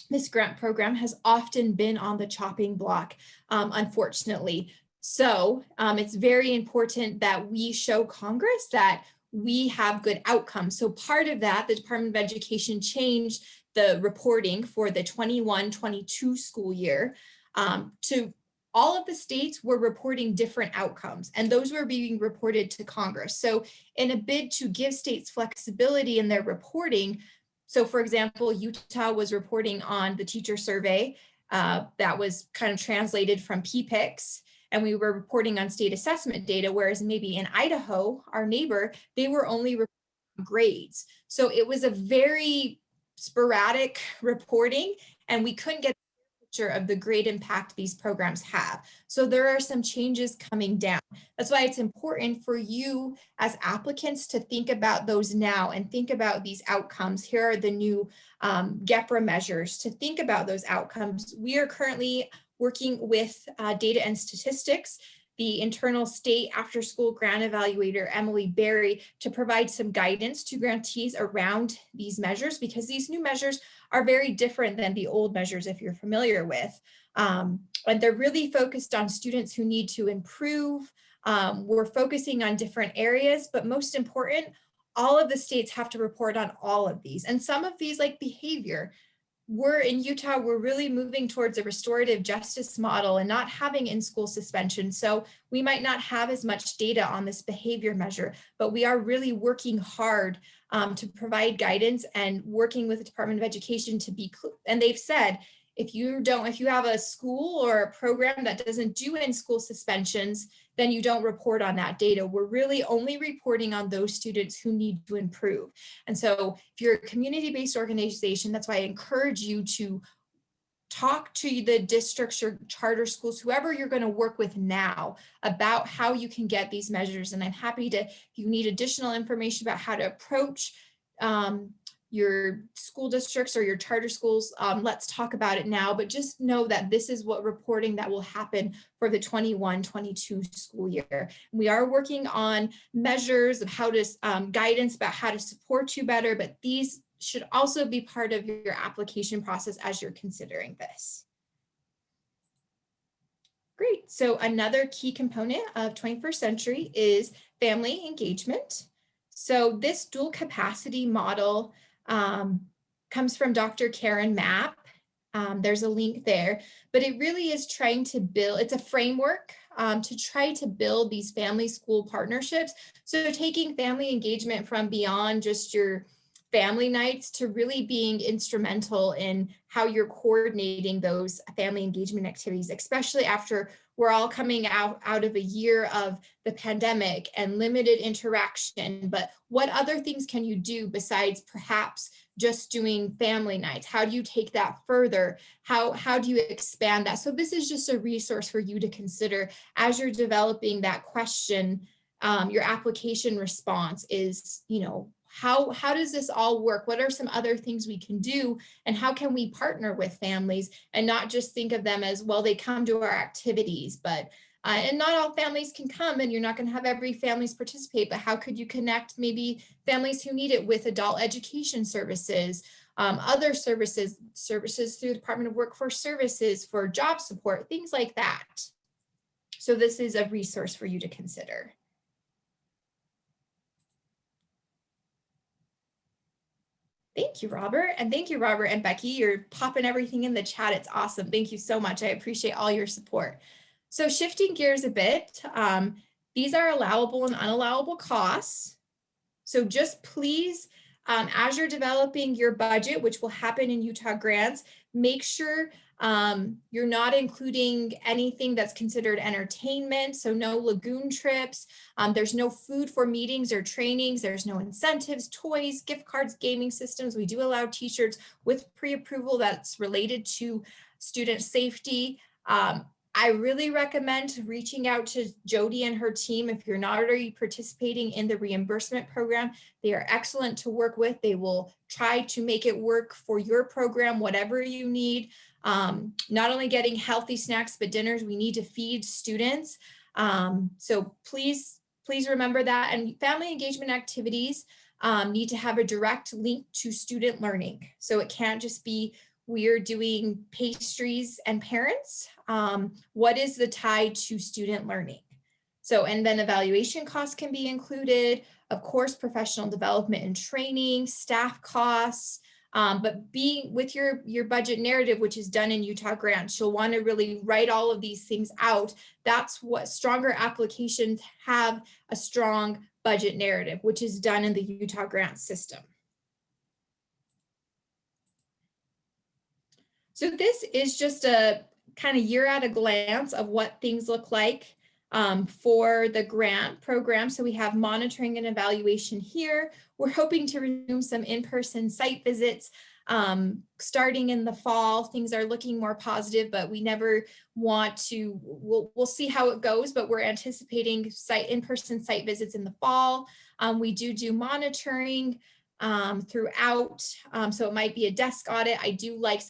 this grant program has often been on the chopping block, unfortunately. So it's very important that we show Congress that we have good outcomes. So part of that, the Department of Education changed the reporting for the 21-22 school year to all of the states were reporting different outcomes, and those were being reported to Congress. So in a bid to give states flexibility in their reporting, so for example, Utah was reporting on the teacher survey that was kind of translated from PPICS, and we were reporting on state assessment data, whereas maybe in Idaho, our neighbor, they were only reporting on grades. So it was a very sporadic reporting, and we couldn't get a picture of the great impact these programs have. So there are some changes coming down. That's why it's important for you as applicants to think about those now and think about these outcomes. Here are the new GEPRA measures to think about those outcomes. We are currently working with data and statistics, the internal state after school grant evaluator, Emily Berry, to provide some guidance to grantees around these measures, because these new measures are very different than the old measures, if you're familiar with. And they're really focused on students who need to improve. We're focusing on different areas, but most important, all of the states have to report on all of these. And some of these, like behavior, we're in Utah, we're really moving towards a restorative justice model and not having in-school suspension. So we might not have as much data on this behavior measure, but we are really working hard to provide guidance and working with the Department of Education to be, and they've said, if you have a school or a program that doesn't do in-school suspensions, then you don't report on that data. We're really only reporting on those students who need to improve. And so if you're a community-based organization, that's why I encourage you to talk to the districts or charter schools, whoever you're going to work with now, about how you can get these measures. And I'm happy to, if you need additional information about how to approach your school districts or your charter schools, let's talk about it now. But just know that this is what reporting that will happen for the 21-22 school year. We are working on measures of how to, guidance about how to support you better, but these should also be part of your application process as you're considering this. Great. So another key component of 21st Century is family engagement. So this dual capacity model comes from Dr. Karen Mapp. There's a link there, but it really is trying to build, it's a framework to try to build these family school partnerships. So taking family engagement from beyond just your family nights to really being instrumental in how you're coordinating those family engagement activities, especially after we're all coming out of a year of the pandemic and limited interaction. But what other things can you do besides perhaps just doing family nights? How do you take that further? How do you expand that? So this is just a resource for you to consider as you're developing that question. Your application response is, how does this all work? What are some other things we can do? And how can we partner with families and not just think of them as, well, they come to our activities, but and not all families can come, and you're not going to have every families participate, but how could you connect maybe families who need it with adult education services, other services through the Department of Workforce Services for job support, things like that. So this is a resource for you to consider. Thank you, Robert. And thank you, Robert and Becky. You're popping everything in the chat. It's awesome. Thank you so much. I appreciate all your support. So shifting gears a bit, these are allowable and unallowable costs. So just please, as you're developing your budget, which will happen in Utah grants, make sure you're not including anything that's considered entertainment. So no lagoon trips. There's no food for meetings or trainings. There's no incentives, toys, gift cards, gaming systems. We do allow t-shirts with pre-approval that's related to student safety. I really recommend reaching out to Jody and her team if you're not already participating in the reimbursement program. They are excellent to work with. They will try to make it work for your program, whatever you need. Not only getting healthy snacks, but dinners, we need to feed students. So please please remember that. And family engagement activities need to have a direct link to student learning. So it can't just be we're doing pastries and parents. What is the tie to student learning? So, and then evaluation costs can be included, of course, professional development and training, staff costs, but being with your budget narrative, which is done in Utah grants, you'll want to really write all of these things out. That's what stronger applications have, a strong budget narrative, which is done in the Utah grant system. So this is just a kind of year at a glance of what things look like for the grant program. So we have monitoring and evaluation here. We're hoping to resume some in-person site visits starting in the fall. Things are looking more positive, but we never want to, we'll see how it goes, but we're anticipating in-person site visits in the fall. We do monitoring throughout. So it might be a desk audit. I do like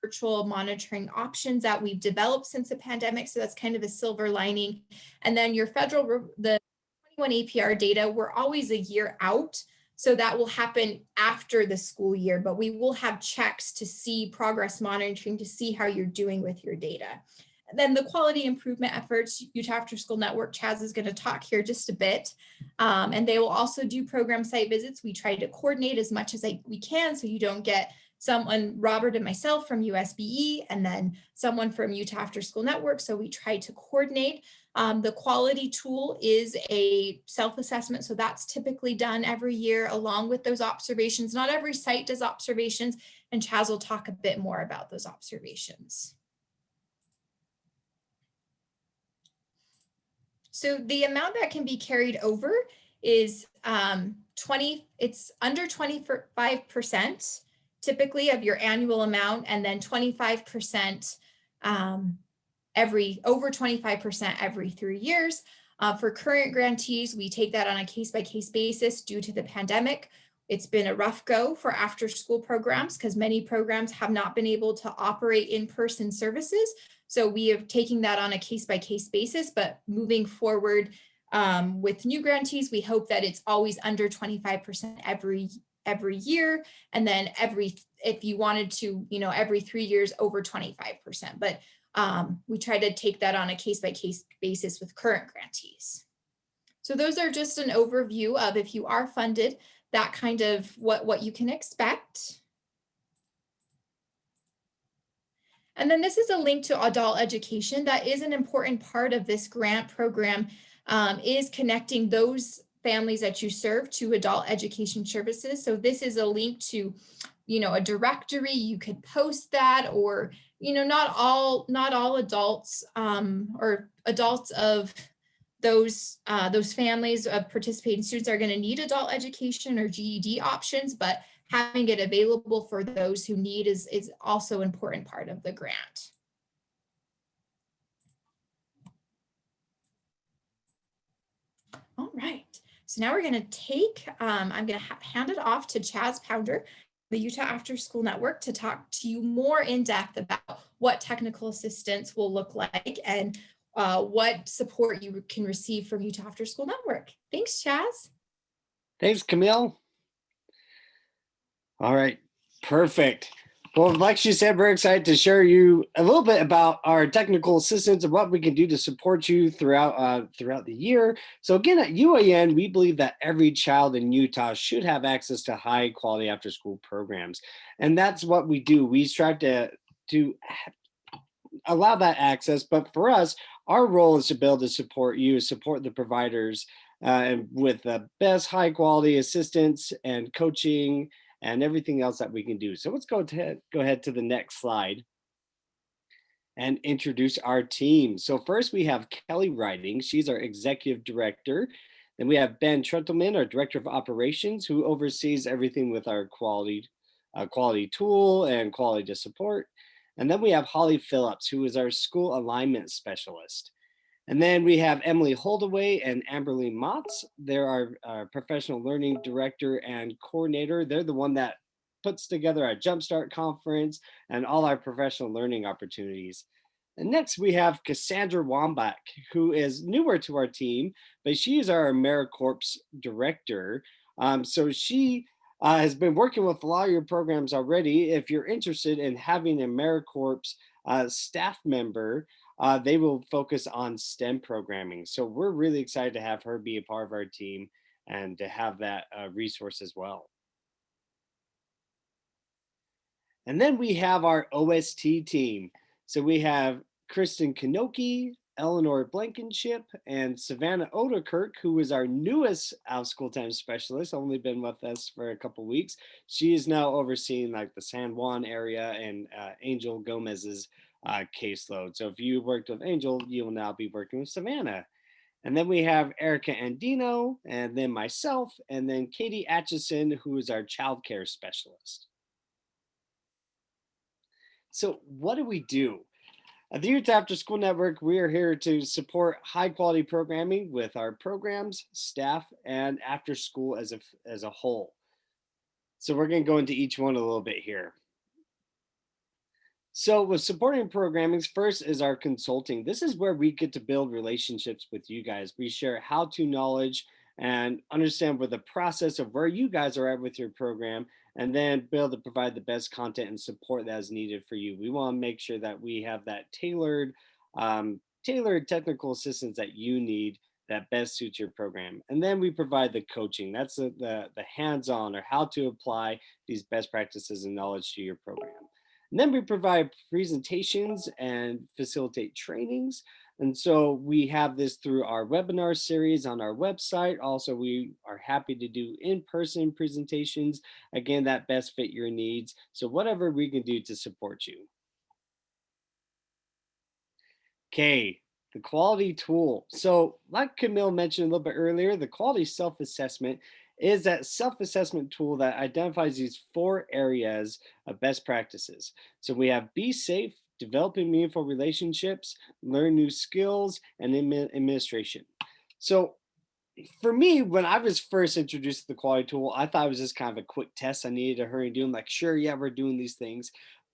virtual monitoring options that we've developed since the pandemic. So that's kind of a silver lining. And then your the 21 APR data, we're always a year out. So that will happen after the school year, but we will have checks to see progress monitoring to see how you're doing with your data. And then the quality improvement efforts, Utah After School Network, Chaz is going to talk here just a bit. And they will also do program site visits. We try to coordinate as much as we can so you don't get someone, Robert and myself from USBE, and then someone from Utah After School Network. So we try to coordinate. The quality tool is a self-assessment. So that's typically done every year along with those observations. Not every site does observations, and Chaz will talk a bit more about those observations. So the amount that can be carried over is it's under 25%. Typically of your annual amount, and then 25% over 25% every 3 years. For current grantees, we take that on a case-by-case basis due to the pandemic. It's been a rough go for after-school programs because many programs have not been able to operate in-person services. So we have taken that on a case-by-case basis, but moving forward with new grantees, we hope that it's always under 25% every year, and then if you wanted to, every 3 years over 25%. But we try to take that on a case-by-case basis with current grantees. So those are just an overview of, if you are funded, that kind of what you can expect. And then this is a link to adult education. That is an important part of this grant program, is connecting those families that you serve to adult education services. So this is a link to, a directory. You could post that, or, not all adults or adults of those families of participating students are going to need adult education or GED options, but having it available for those who need is also an important part of the grant. All right. So now we're going to take, I'm going to hand it off to Chaz Pounder, the Utah After School Network, to talk to you more in depth about what technical assistance will look like and what support you can receive from Utah After School Network. Thanks, Chaz. Thanks, Camille. All right, perfect. Well, like she said, we're excited to share you a little bit about our technical assistance and what we can do to support you throughout the year. So again, at UAN, we believe that every child in Utah should have access to high quality after school programs. And that's what we do. We strive to allow that access. But for us, our role is to be able to support you, support the providers and with the best high quality assistance and coaching and everything else that we can do. So let's go ahead to the next slide and introduce our team. So first we have Kelly Writing. She's our executive director. Then we have Ben Trentleman, our director of operations, who oversees everything with our quality tool and quality to support. And then we have Holly Phillips, who is our school alignment specialist. And then we have Emily Holdaway and Amberly Motz. They're our professional learning director and coordinator. They're the one that puts together our Jumpstart conference and all our professional learning opportunities. And next we have Cassandra Wambach, who is newer to our team, but she is our AmeriCorps director. So she has been working with a lot of your programs already. If you're interested in having an AmeriCorps staff member, they will focus on STEM programming. So we're really excited to have her be a part of our team and to have that resource as well. And then we have our OST team. So we have Kristen Kanoki, Eleanor Blankenship, and Savannah Odekirk, who is our newest out of school time specialist, only been with us for a couple weeks. She is now overseeing like the San Juan area and Angel Gomez's caseload. So if you worked with Angel, you will now be working with Savannah. And then we have Erica Andino, and then myself, and then Katie Atchison, who is our childcare specialist. So what do we do? At the Youth After School Network, we are here to support high quality programming with our programs, staff, and after school as a whole. So we're going to go into each one a little bit here. So with supporting programming, first is our consulting. This is where we get to build relationships with you guys. We share how-to knowledge and understand where the process of where you guys are at with your program, and then be able to provide the best content and support that is needed for you. We want to make sure that we have that tailored technical assistance that you need that best suits your program. And then we provide the coaching. That's the hands-on or how to apply these best practices and knowledge to your program. And then we provide presentations and facilitate trainings. And so we have this through our webinar series on our website. Also, we are happy to do in-person presentations, again, that best fit your needs. So whatever we can do to support you. Okay, the quality tool. So like Camille mentioned a little bit earlier, the quality self-assessment is that self-assessment tool that identifies these 4 areas of best practices. So we have be safe, developing meaningful relationships, learn new skills, and administration. So for me, when I was first introduced to the quality tool, I thought it was just kind of a quick test I needed to hurry and do. I'm like, sure, yeah, we're doing these things.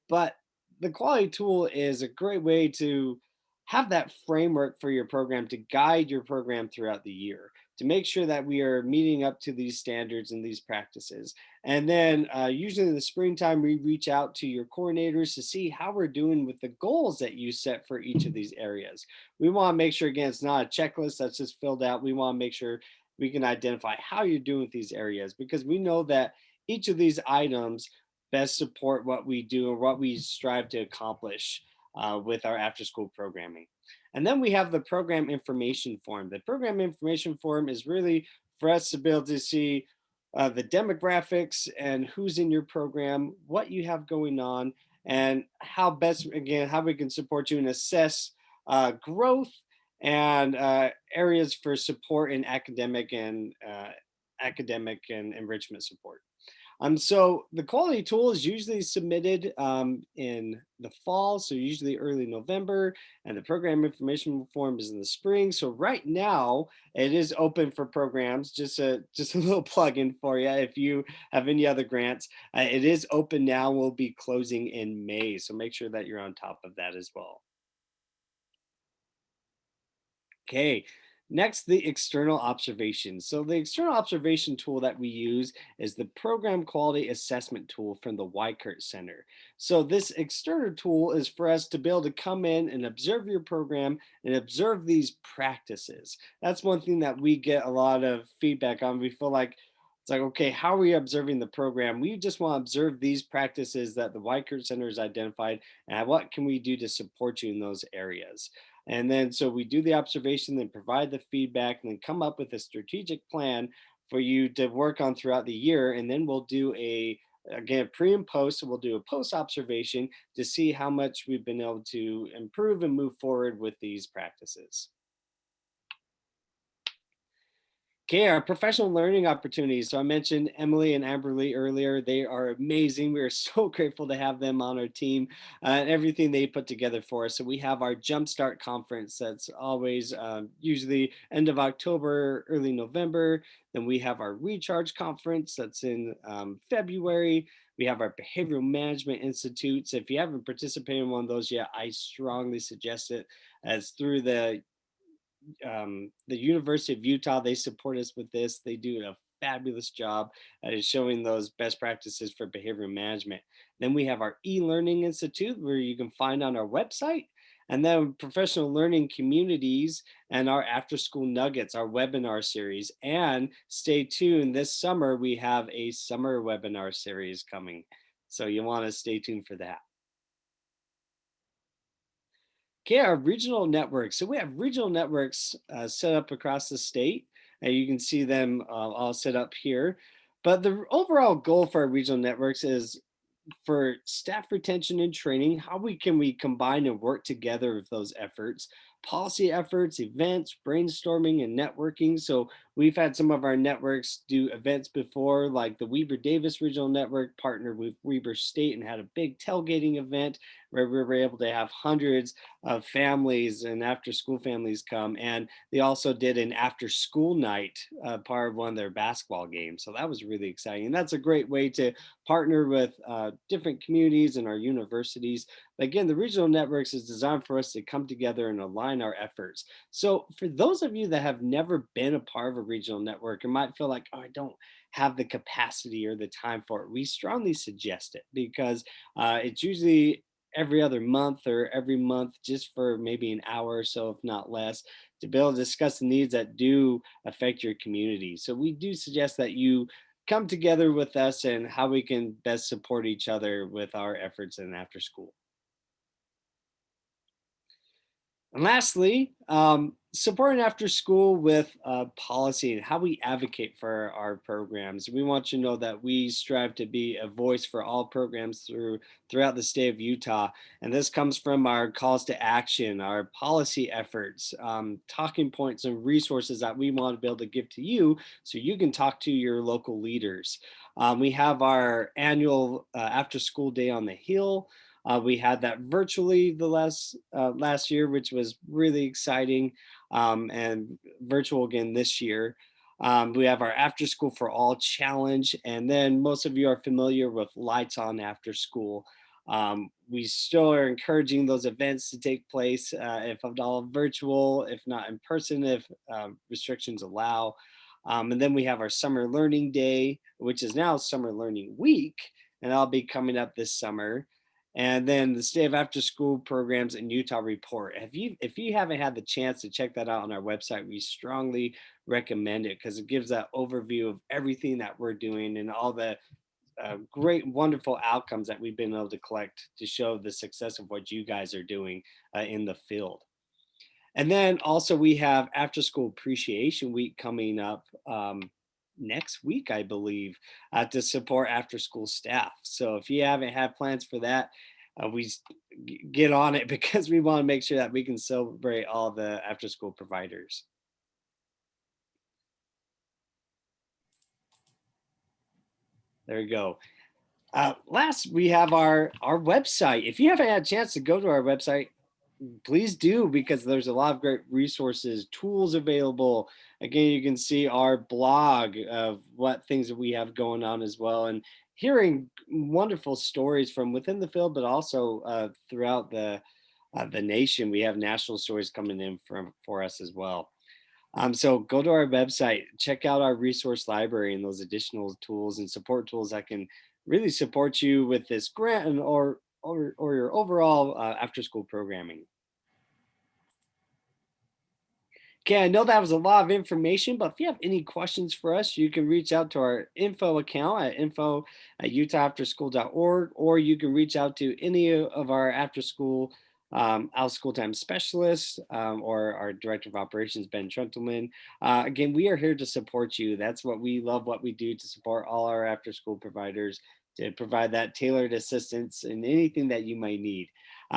But the quality tool is a great way to have that framework for your program to guide your program throughout the year, to make sure that we are meeting up to these standards and these practices. And then usually in the springtime, we reach out to your coordinators to see how we're doing with the goals that you set for each of these areas. We want to make sure, again, it's not a checklist that's just filled out. We want to make sure we can identify how you're doing with these areas, because we know that each of these items best support what we do or what we strive to accomplish with our after school programming. And then we have the program information form. The program information form is really for us to be able to see the demographics and who's in your program, what you have going on, and how best, again, how we can support you and assess growth and areas for support in academic and enrichment support. So the quality tool is usually submitted in the fall, so usually early November, and the program information form is in the spring. So right now it is open for programs. Just a little plug-in for you if you have any other grants. It is open now. We'll be closing in May, so make sure that you're on top of that as well. Okay. Next, the external observation. So the external observation tool that we use is the Program Quality Assessment tool from the Weikert Center. So this external tool is for us to be able to come in and observe your program and observe these practices. That's one thing that we get a lot of feedback on. We feel like it's like, okay, how are we observing the program? We just want to observe these practices that the Weikert Center has identified, and what can we do to support you in those areas? And then so we do the observation, then provide the feedback, and then come up with a strategic plan for you to work on throughout the year. And then we'll do again, pre and post. So we'll do a post observation to see how much we've been able to improve and move forward with these practices. Okay, our professional learning opportunities. So I mentioned Emily and Amberly earlier. They are amazing. We are so grateful to have them on our team and everything they put together for us. So we have our Jumpstart conference that's always usually end of October, early November. Then we have our Recharge conference that's in February. We have our Behavioral Management Institute. So if you haven't participated in one of those yet, I strongly suggest it, as through the University of Utah. They support us with this. They do a fabulous job at showing those best practices for behavioral management. Then we have our e-learning institute, where you can find on our website, and then professional learning communities and our after school nuggets, our webinar series. And stay tuned, this summer we have a summer webinar series coming, so you want to stay tuned for that. Okay, our regional networks. So we have regional networks set up across the state, and you can see them all set up here. But the overall goal for our regional networks is for staff retention and training. How can we combine and work together with those efforts? Policy efforts, events, brainstorming, and networking. So we've had some of our networks do events before, like the Weber Davis Regional Network partnered with Weber State and had a big tailgating event where we were able to have hundreds of families and after school families come. And they also did an after school night, part of one of their basketball games. So that was really exciting. And that's a great way to partner with different communities and our universities. But again, the regional networks is designed for us to come together and align our efforts. So for those of you that have never been a part of a regional network and might feel like, oh, I don't have the capacity or the time for it, we strongly suggest it, because it's usually every other month or every month, just for maybe an hour or so, if not less, to be able to discuss the needs that do affect your community. So we do suggest that you come together with us and how we can best support each other with our efforts in after school. And lastly, supporting after school with policy and how we advocate for our programs. We want you to know that we strive to be a voice for all programs throughout the state of Utah. And this comes from our calls to action, our policy efforts, talking points and resources that we want to be able to give to you so you can talk to your local leaders. We have our annual after school day on the Hill. We had that virtually the last year, which was really exciting, and virtual again this year. We have our After School for All challenge, and then most of you are familiar with Lights On After School. We still are encouraging those events to take place, if at all virtual, if not in person, if restrictions allow. And then we have our Summer Learning Day, which is now Summer Learning Week, and that'll be coming up this summer. And then the State of After School Programs in Utah report. If you haven't had the chance to check that out on our website, we strongly recommend it, because it gives that overview of everything that we're doing and all the great, wonderful outcomes that we've been able to collect to show the success of what you guys are doing in the field. And then also we have After School Appreciation Week coming up next week, I believe, to support after school staff. So if you haven't had plans for that, we get on it, because we want to make sure that we can celebrate all the after school providers. There we go. Last, we have our website. If you haven't had a chance to go to our website, please do, because there's a lot of great resources, tools available. Again, you can see our blog of what things that we have going on as well, and hearing wonderful stories from within the field, but also throughout the nation. We have national stories coming in for us as well. So go to our website, check out our resource library and those additional tools and support tools that can really support you with this grant and or your overall after school programming. Okay, I know that was a lot of information, but if you have any questions for us, you can reach out to our info account at info@utahafterschool.org, or you can reach out to any of our after school out school time specialists, or our director of operations, Ben Trentleman. Again, we are here to support you. That's what we love, what we do, to support all our after school providers, to provide that tailored assistance in anything that you might need.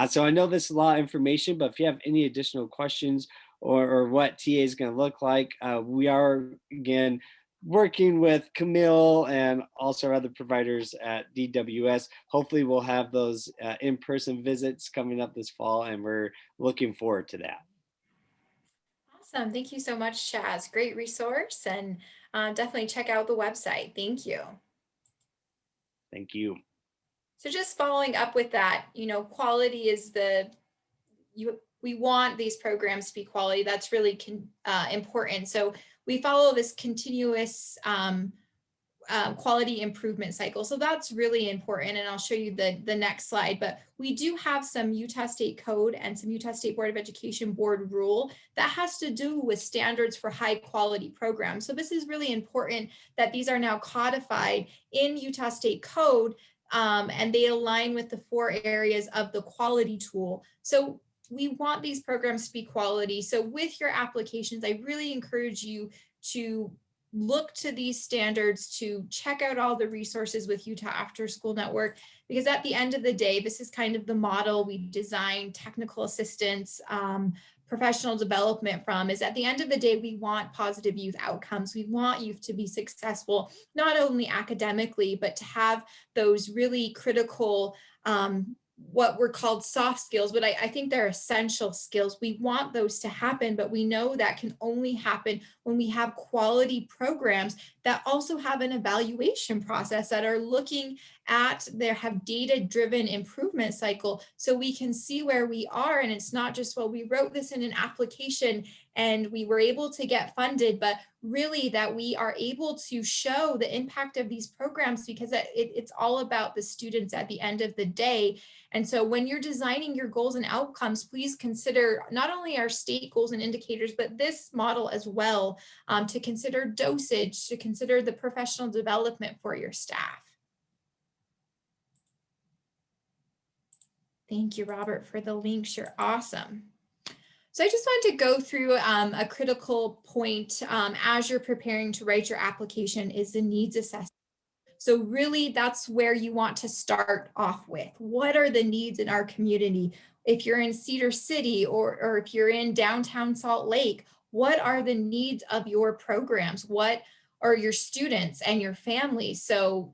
So I know this is a lot of information, but if you have any additional questions or what TA is going to look like. We are, again, working with Camille and also other providers at DWS. Hopefully we'll have those in-person visits coming up this fall, and we're looking forward to that. Awesome. Thank you so much, Chaz. Great resource, and definitely check out the website. Thank you. Thank you. So just following up with that, quality is we want these programs to be quality. That's really important. So we follow this continuous quality improvement cycle. So that's really important. And I'll show you the next slide, but we do have some Utah State Code and some Utah State Board of Education board rule that has to do with standards for high quality programs. So this is really important that these are now codified in Utah State Code, and they align with the 4 areas of the quality tool. So we want these programs to be quality. So with your applications, I really encourage you to look to these standards, to check out all the resources with Utah After School Network, because at the end of the day, this is kind of the model we design technical assistance, professional development from. Is at the end of the day, we want positive youth outcomes. We want youth to be successful, not only academically, but to have those really critical what were called soft skills, but I think they're essential skills. We want those to happen, but we know that can only happen when we have quality programs that also have an evaluation process, that are looking at, they have data-driven improvement cycle, so we can see where we are. And it's not just, well, we wrote this in an application and we were able to get funded, but really that we are able to show the impact of these programs, because it's all about the students at the end of the day. And so when you're designing your goals and outcomes, please consider not only our state goals and indicators, but this model as well, to consider dosage, to consider the professional development for your staff. Thank you, Robert, for the links. You're awesome. So I just wanted to go through a critical point as you're preparing to write your application, is the needs assessment. So really, that's where you want to start off with. What are the needs in our community? If you're in Cedar City or if you're in downtown Salt Lake, what are the needs of your programs? What are your students and your families? So,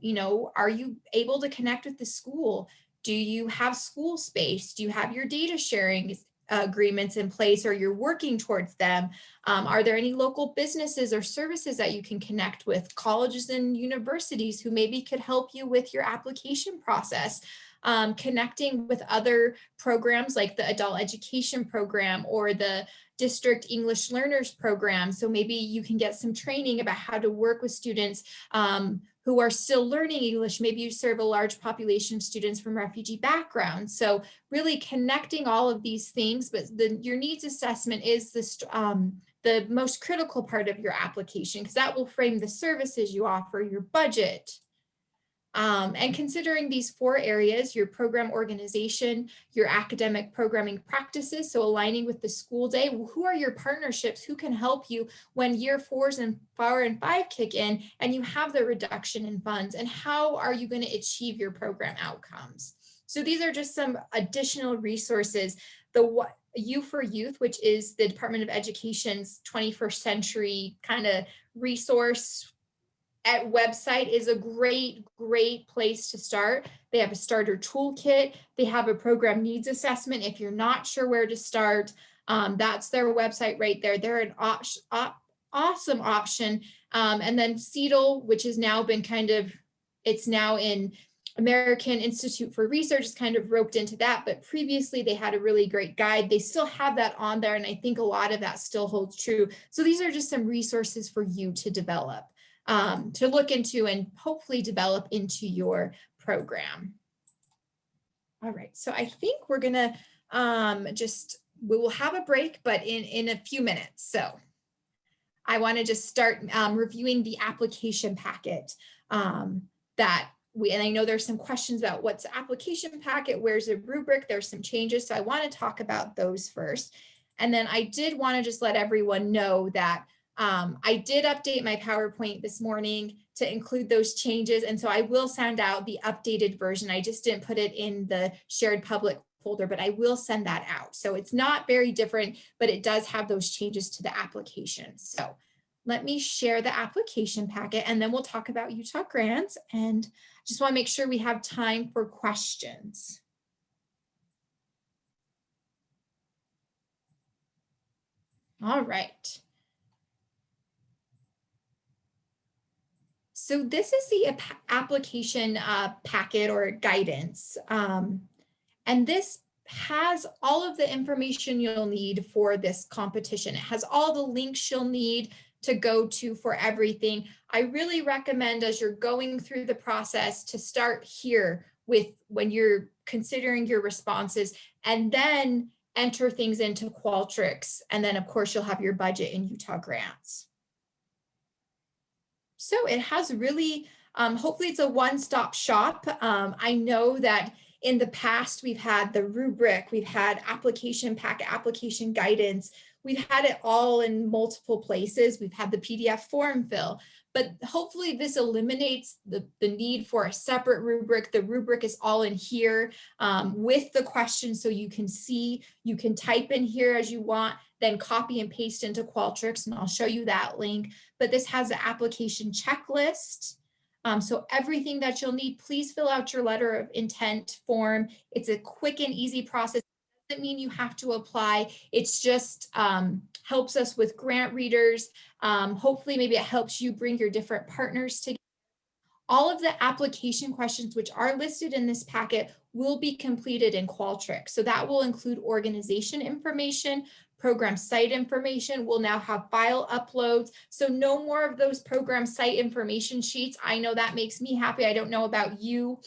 are you able to connect with the school? Do you have school space? Do you have your data sharing agreements in place, or you're working towards them? Are there any local businesses or services that you can connect with, colleges and universities who maybe could help you with your application process? Connecting with other programs like the adult education program or the district English learners program. So maybe you can get some training about how to work with students who are still learning English. Maybe you serve a large population of students from refugee backgrounds. So really connecting all of these things, but your needs assessment is the most critical part of your application, because that will frame the services you offer, your budget. And considering these 4 areas, your program organization, your academic programming practices, so aligning with the school day, who are your partnerships, who can help you when year 4s and 4 and 5 kick in and you have the reduction in funds, and how are you going to achieve your program outcomes? So these are just some additional resources. The U for Youth, which is the Department of Education's 21st century kind of resource website, is a great place to start. They have a starter toolkit. They have a program needs assessment. If you're not sure where to start, that's their website right there. They're an awesome option. And then CEDL, which has now been it's now in American Institute for Research, is kind of roped into that, but previously they had a really great guide. They still have that on there, and I think a lot of that still holds true. So these are just some resources for you to develop, to look into and hopefully develop into your program. All right, so I think we're gonna we will have a break, but in a few minutes. So I want to just start reviewing the application packet and I know there's some questions about what's the application packet, where's the rubric, there's some changes. So I want to talk about those first. And then I did want to just let everyone know that I did update my PowerPoint this morning to include those changes. And so I will send out the updated version. I just didn't put it in the shared public folder, but I will send that out. So it's not very different, but it does have those changes to the application. So let me share the application packet and then we'll talk about Utah grants, and just want to make sure we have time for questions. All right. So this is the application packet or guidance. And this has all of the information you'll need for this competition. It has all the links you'll need to go to for everything. I really recommend, as you're going through the process, to start here with when you're considering your responses, and then enter things into Qualtrics. And then of course you'll have your budget in Utah grants. So it has really, hopefully it's a one-stop shop. I know that in the past, we've had the rubric, we've had application packet, application guidance, we've had it all in multiple places. We've had the PDF form fill, but hopefully this eliminates the need for a separate rubric. The rubric is all in here with the questions, so you can see, you can type in here as you want, then copy and paste into Qualtrics, and I'll show you that link. But this has the application checklist. So everything that you'll need, please fill out your letter of intent form. It's a quick and easy process. It doesn't mean you have to apply. It's just helps us with grant readers. Hopefully maybe it helps you bring your different partners together. All of the application questions which are listed in this packet will be completed in Qualtrics. So that will include organization information, program site information. We'll now have file uploads. So no more of those program site information sheets. I know that makes me happy. I don't know about you.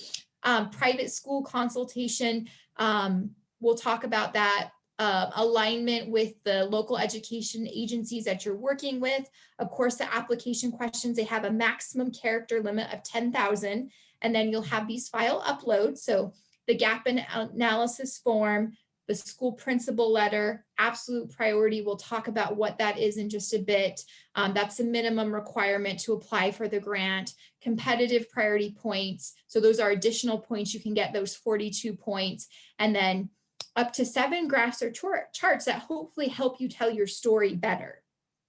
Private school consultation. We'll talk about that. Alignment with the local education agencies that you're working with. Of course, the application questions, they have a maximum character limit of 10,000. And then you'll have these file uploads. So the gap analysis form, the school principal letter, absolute priority. We'll talk about what that is in just a bit. That's a minimum requirement to apply for the grant. Competitive priority points. So those are additional points. You can get those 42 points. And then up to 7 graphs or charts that hopefully help you tell your story better.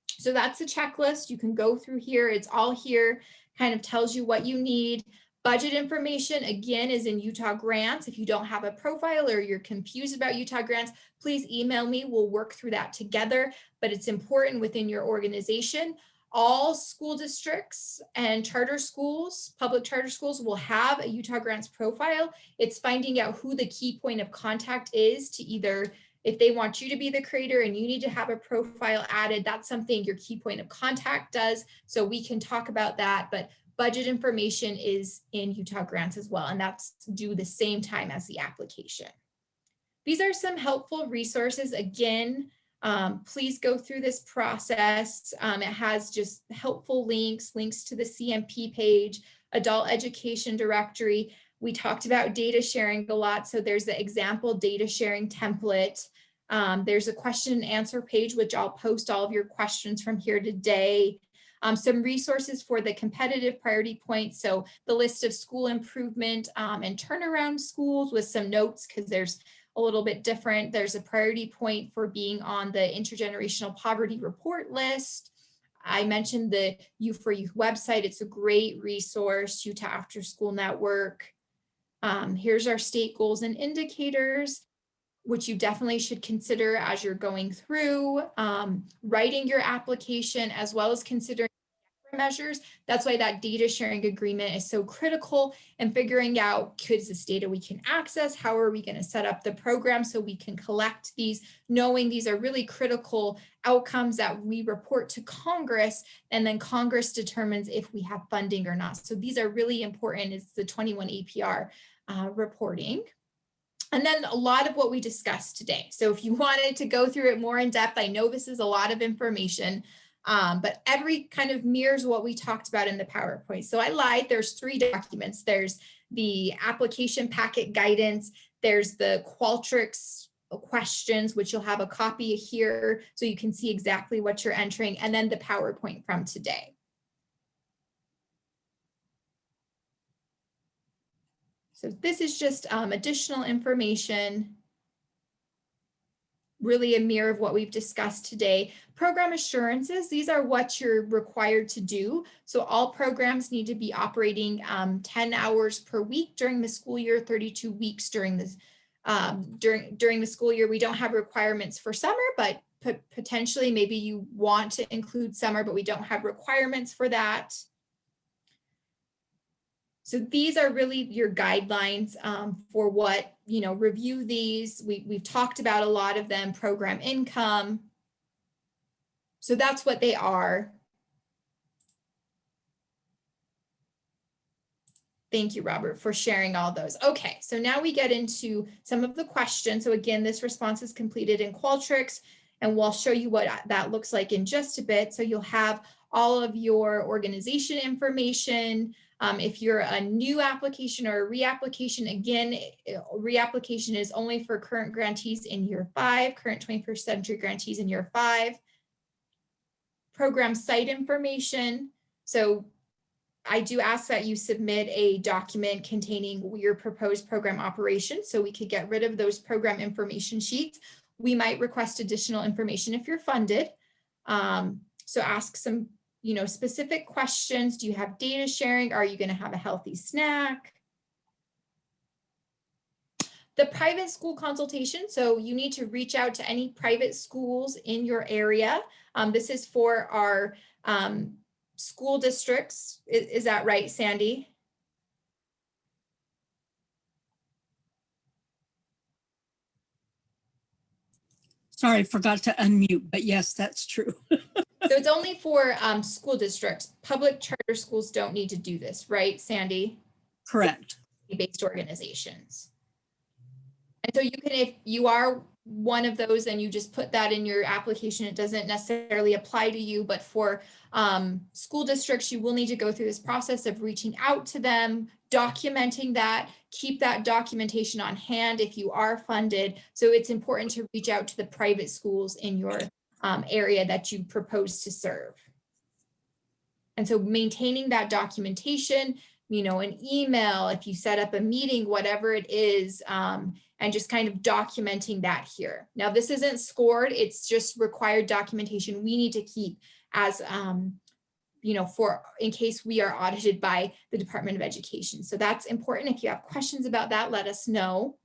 So that's a checklist. You can go through here. It's all here, kind of tells you what you need. Budget information, again, is in Utah grants. If you don't have a profile or you're confused about Utah grants, please email me. We'll work through that together, but it's important within your organization. All school districts and charter schools, public charter schools, will have a Utah grants profile. It's finding out who the key point of contact is to either, if they want you to be the creator and you need to have a profile added, that's something your key point of contact does. So we can talk about that, but budget information is in Utah grants as well, and that's due the same time as the application. These are some helpful resources. Again, please go through this process. It has just helpful links to the CMP page, adult education directory. We talked about data sharing a lot. So there's the example data sharing template. There's a question and answer page, which I'll post all of your questions from here today. Some resources for the competitive priority points. So the list of school improvement and turnaround schools with some notes, because there's a little bit different. There's a priority point for being on the intergenerational poverty report list. I mentioned the Youth for Youth website. It's a great resource, Utah After School Network. Here's our state goals and indicators, which you definitely should consider as you're going through writing your application, as well as considering measures. That's why that data sharing agreement is so critical, and figuring out, is this data we can access? How are we going to set up the program so we can collect these, knowing these are really critical outcomes that we report to Congress, and then Congress determines if we have funding or not. So these are really important. It's the 21 APR reporting. And then a lot of what we discussed today. So if you wanted to go through it more in depth, I know this is a lot of information, but every kind of mirrors what we talked about in the PowerPoint. So I lied, there's 3 documents. There's the application packet guidance, there's the Qualtrics questions, which you'll have a copy here so you can see exactly what you're entering, and then the PowerPoint from today. So this is just additional information. really a mirror of what we've discussed today. Program assurances, these are what you're required to do. So all programs need to be operating 10 hours per week during the school year, 32 weeks during the during the school year. We don't have requirements for summer, but potentially maybe you want to include summer, but we don't have requirements for that. So these are really your guidelines for what, review these. We've talked about a lot of them, program income. So that's what they are. Thank you, Robert, for sharing all those. Okay, so now we get into some of the questions. So again, this response is completed in Qualtrics, and we'll show you what that looks like in just a bit. So you'll have all of your organization information. If you're a new application or a reapplication, again, reapplication is only for current grantees in year 5, current 21st century grantees in year 5. Program site information. So I do ask that you submit a document containing your proposed program operation so we could get rid of those program information sheets. We might request additional information if you're funded. So ask some specific questions. Do you have data sharing? Are you going to have a healthy snack? The private school consultation. So you need to reach out to any private schools in your area. This is for our school districts. Is that right, Sandy? Sorry, forgot to unmute, but yes, that's true. So it's only for school districts. Public charter schools don't need to do this, right, Sandy? Correct. Based organizations. And so you can, if you are one of those and you just put that in your application, it doesn't necessarily apply to you, but for school districts, you will need to go through this process of reaching out to them, documenting that, keep that documentation on hand if you are funded. So it's important to reach out to the private schools in your area that you propose to serve. And so maintaining that documentation, an email, if you set up a meeting, whatever it is, and just kind of documenting that here. Now, this isn't scored, it's just required documentation we need to keep as, for in case we are audited by the Department of Education. So that's important. If you have questions about that, let us know.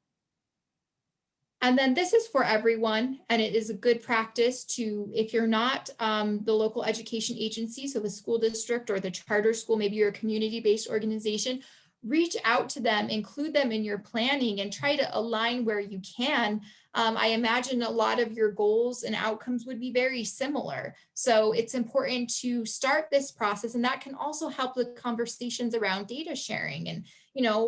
And then this is for everyone, and it is a good practice to, if you're not the local education agency, so the school district or the charter school, maybe you're a community-based organization, reach out to them, include them in your planning, and try to align where you can. I imagine a lot of your goals and outcomes would be very similar. So it's important to start this process, and that can also help with conversations around data sharing and,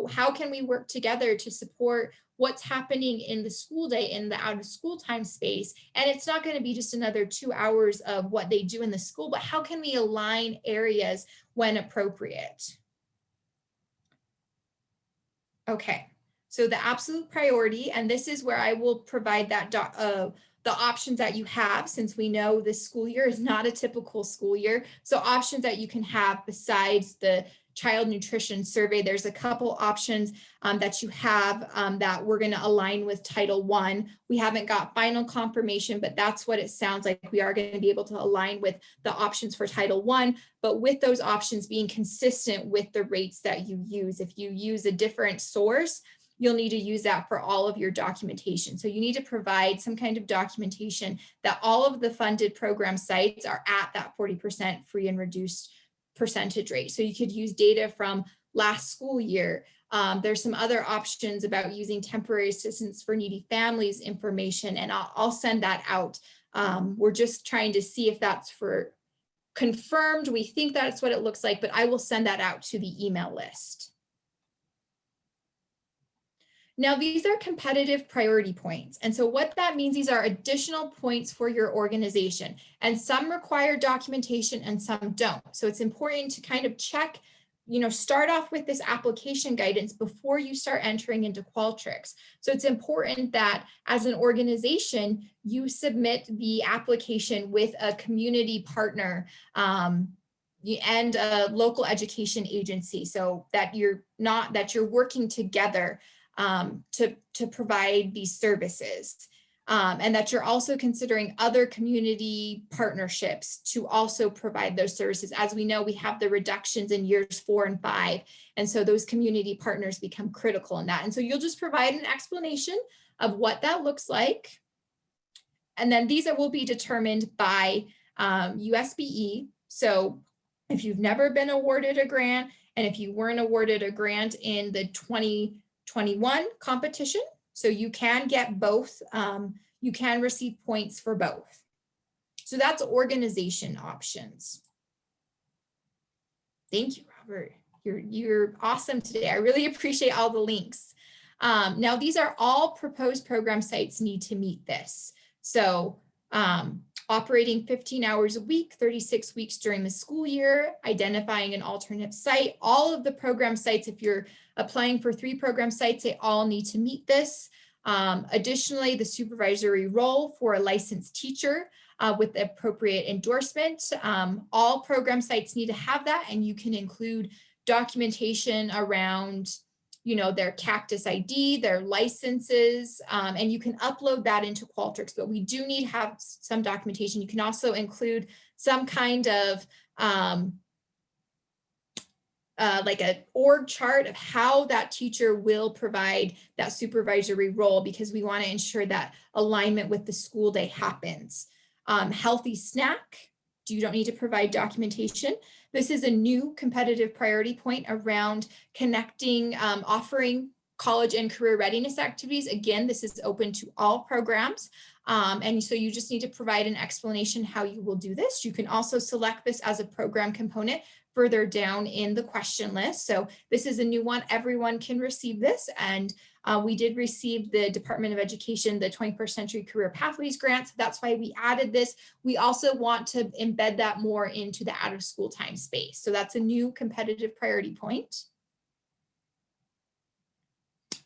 how can we work together to support what's happening in the school day in the out of school time space. And it's not going to be just another 2 hours of what they do in the school, but how can we align areas when appropriate? Okay, so the absolute priority, and this is where I will provide that the options that you have, since we know this school year is not a typical school year. So options that you can have besides the child nutrition survey, there's a couple options that you have that we're going to align with Title I. We haven't got final confirmation, but that's what it sounds like. We are going to be able to align with the options for Title I, but with those options being consistent with the rates that you use. If you use a different source, you'll need to use that for all of your documentation. So you need to provide some kind of documentation that all of the funded program sites are at that 40% free and reduced percentage rate. So you could use data from last school year. There's some other options about using temporary assistance for needy families information, and I'll send that out. We're just trying to see if that's for confirmed. We think that's what it looks like, but I will send that out to the email list. Now, these are competitive priority points. And so what that means, these are additional points for your organization, and some require documentation and some don't. So it's important to kind of check, start off with this application guidance before you start entering into Qualtrics. So it's important that as an organization, you submit the application with a community partner and a local education agency, so that you're working together to provide these services. And that you're also considering other community partnerships to also provide those services. As we know, we have the reductions in years 4 and 5. And so those community partners become critical in that. And so you'll just provide an explanation of what that looks like. And then these will be determined by USBE. So if you've never been awarded a grant, and if you weren't awarded a grant in the 2021 competition, so you can get both, you can receive points for both. So that's organization options. Thank you, Robert. You're awesome today. I really appreciate all the links. Now these are all proposed program sites need to meet this. So operating 15 hours a week, 36 weeks during the school year, identifying an alternate site. All of the program sites, if you're applying for 3 program sites, they all need to meet this. Additionally, the supervisory role for a licensed teacher with appropriate endorsement. All program sites need to have that, and you can include documentation around their Cactus ID, their licenses, and you can upload that into Qualtrics, but we do need to have some documentation. You can also include some kind of like an org chart of how that teacher will provide that supervisory role, because we want to ensure that alignment with the school day happens. Healthy snack, you don't need to provide documentation. This is a new competitive priority point around connecting, offering college and career readiness activities. Again, this is open to all programs. And so you just need to provide an explanation how you will do this. You can also select this as a program component further down in the question list. So this is a new one. Everyone can receive this. And we did receive the Department of Education, the 21st Century Career Pathways grant. So that's why we added this. We also want to embed that more into the out of school time space. So that's a new competitive priority point.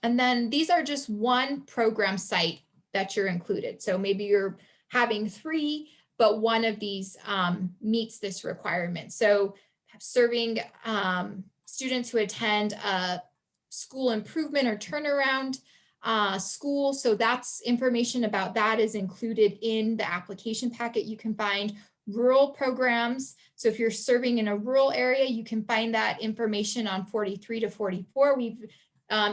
And then these are just one program site that you're included. So maybe you're having 3, but one of these meets this requirement. So serving students who attend a school improvement or turnaround school. So that's information about that is included in the application packet. You can find rural programs. So if you're serving in a rural area, you can find that information on 43 to 44. We've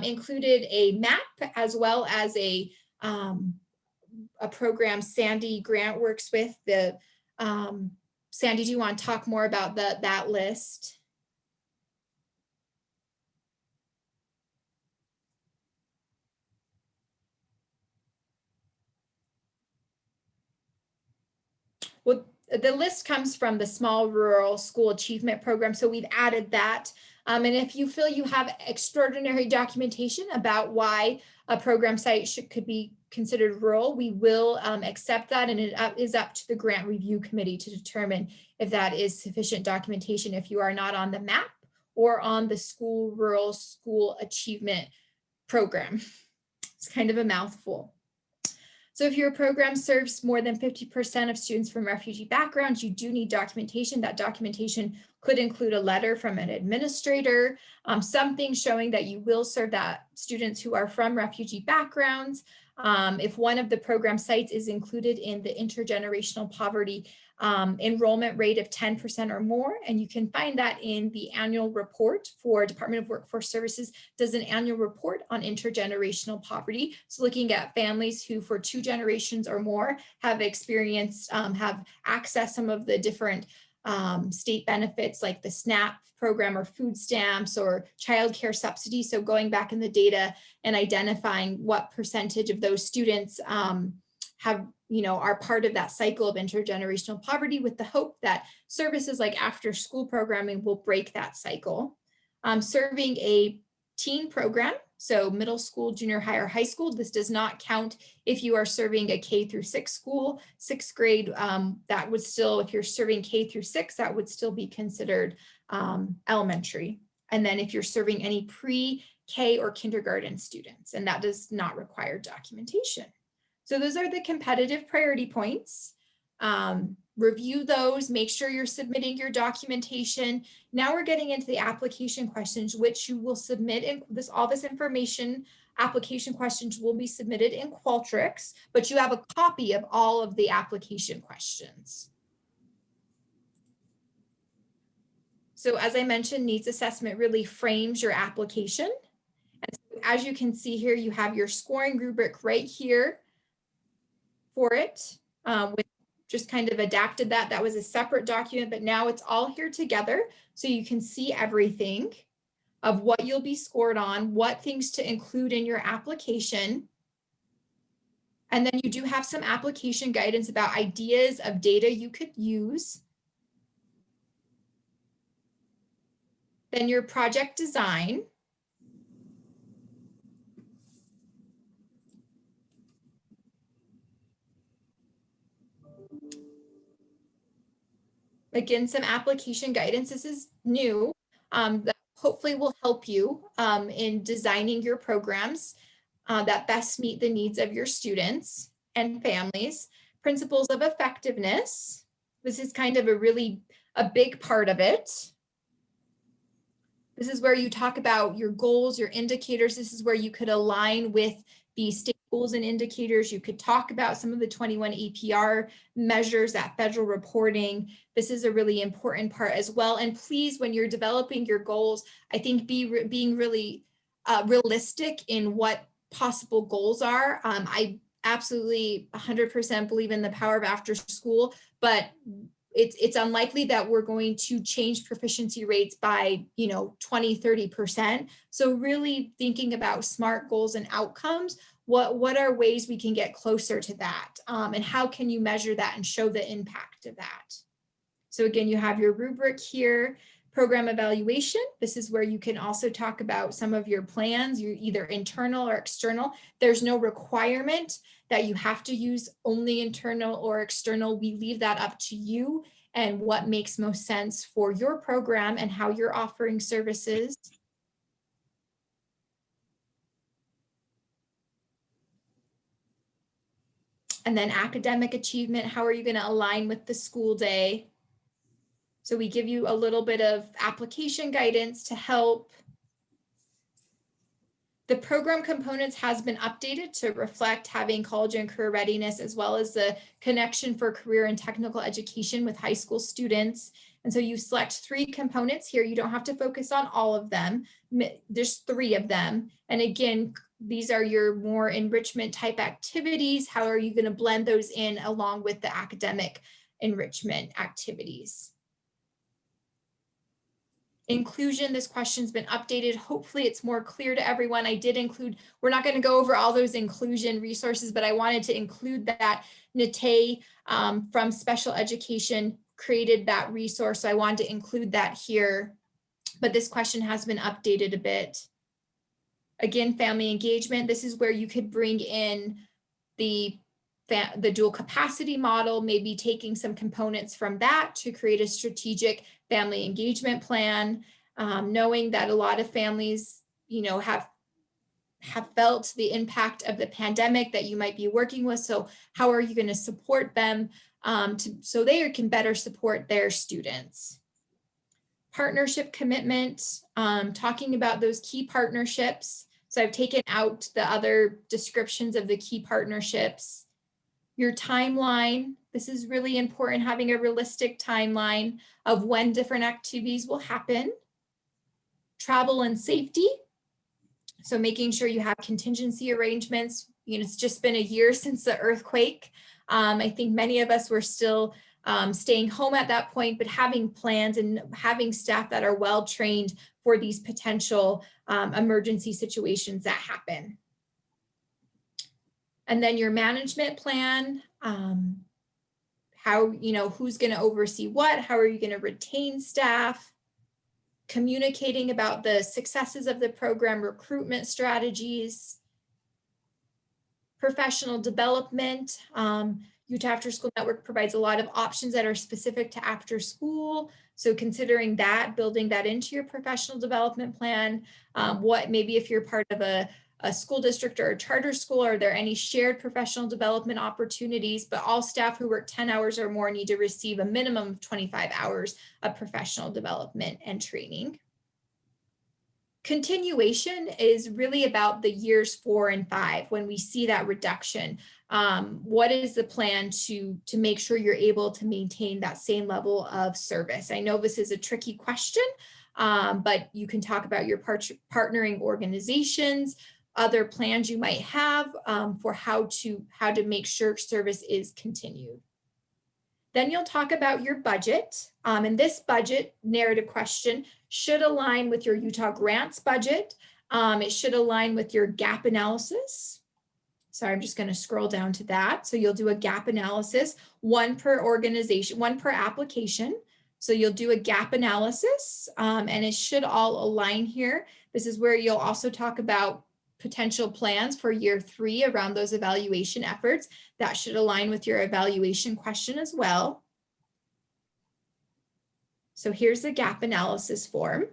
included a map as well as a program Sandy Grant works with. The Sandy, do you want to talk more about that list? Well, the list comes from the Small Rural School Achievement Program, so we've added that. And if you feel you have extraordinary documentation about why a program site could be considered rural, we will accept that, and it is up to the grant review committee to determine if that is sufficient documentation if you are not on the map or on the rural school achievement program. It's kind of a mouthful. So if your program serves more than 50% of students from refugee backgrounds, you do need documentation. That documentation could include a letter from an administrator, something showing that you will serve that students who are from refugee backgrounds. If one of the program sites is included in the intergenerational poverty enrollment rate of 10% or more, and you can find that in the annual report for Department of Workforce Services does an annual report on intergenerational poverty. So looking at families who for 2 generations or more have experienced, have accessed some of the different state benefits like the SNAP program or food stamps or childcare subsidy. So going back in the data and identifying what percentage of those students have, are part of that cycle of intergenerational poverty, with the hope that services like after school programming will break that cycle. Serving a teen program, so middle school, junior high, or high school. This does not count if you are serving a K through 6 school, 6th grade, that would still, if you're serving K through 6, that would still be considered elementary. And then if you're serving any pre-K or kindergarten students, and that does not require documentation. So those are the competitive priority points. Review those, make sure you're submitting your documentation. Now we're getting into the application questions, which you will submit in all this information application questions will be submitted in Qualtrics, but you have a copy of all of the application questions. So as I mentioned, needs assessment really frames your application. And so as you can see here, you have your scoring rubric right here for it. With just kind of adapted that. That was a separate document, but now it's all here together. So you can see everything of what you'll be scored on, what things to include in your application. And then you do have some application guidance about ideas of data you could use. Then your project design. Again, some application guidance. This is new, that hopefully will help you in designing your programs that best meet the needs of your students and families. Principles of effectiveness. This is kind of a big part of it. This is where you talk about your goals, your indicators. This is where you could align with the state goals and indicators. You could talk about some of the 21 APR measures, that federal reporting. This is a really important part as well. And please, when you're developing your goals, I think being really realistic in what possible goals are. I absolutely 100% believe in the power of after school, but it's unlikely that we're going to change proficiency rates by 20-30%. So really thinking about SMART goals and outcomes, what are ways we can get closer to that, and how can you measure that and show the impact of that? So again, you have your rubric here. Program evaluation. This is where you can also talk about some of your plans, you're either internal or external. There's no requirement that you have to use only internal or external. We leave that up to you and what makes most sense for your program and how you're offering services. And then academic achievement, how are you going to align with the school day? So we give you a little bit of application guidance to help. The program components has been updated to reflect having college and career readiness, as well as the connection for career and technical education with high school students. And so you select 3 components here. You don't have to focus on all of them. There's 3 of them. And again, these are your more enrichment type activities. How are you going to blend those in along with the academic enrichment activities? Inclusion, this question's been updated. Hopefully it's more clear to everyone. I did include, we're not going to go over all those inclusion resources, but I wanted to include that. Nate from Special Education created that resource, so I wanted to include that here. But this question has been updated a bit. Again, family engagement, this is where you could bring in the dual capacity model, maybe taking some components from that to create a strategic family engagement plan, knowing that a lot of families, have felt the impact of the pandemic that you might be working with. So how are you going to support them so they can better support their students? Partnership commitment, talking about those key partnerships. So I've taken out the other descriptions of the key partnerships. Your timeline, this is really important, having a realistic timeline of when different activities will happen. Travel and safety, so making sure you have contingency arrangements. It's just been a year since the earthquake. I think many of us were still staying home at that point, but having plans and having staff that are well trained for these potential emergency situations that happen. And then your management plan, how, who's going to oversee what, how are you going to retain staff, communicating about the successes of the program, recruitment strategies, professional development. Utah After School Network provides a lot of options that are specific to after school. So considering that, building that into your professional development plan, what maybe if you're part of a school district or a charter school, are there any shared professional development opportunities? But all staff who work 10 hours or more need to receive a minimum of 25 hours of professional development and training. Continuation is really about the years 4 and 5 when we see that reduction. What is the plan to make sure you're able to maintain that same level of service? I know this is a tricky question, but you can talk about your partnering organizations, other plans you might have for how to make sure service is continued. Then you'll talk about your budget. And this budget narrative question should align with your Utah grants budget. It should align with your gap analysis. Sorry, I'm just going to scroll down to that. So you'll do a gap analysis, one per organization, one per application. So you'll do a gap analysis and it should all align here. This is where you'll also talk about potential plans for year 3 around those evaluation efforts. That should align with your evaluation question as well. So here's the gap analysis form.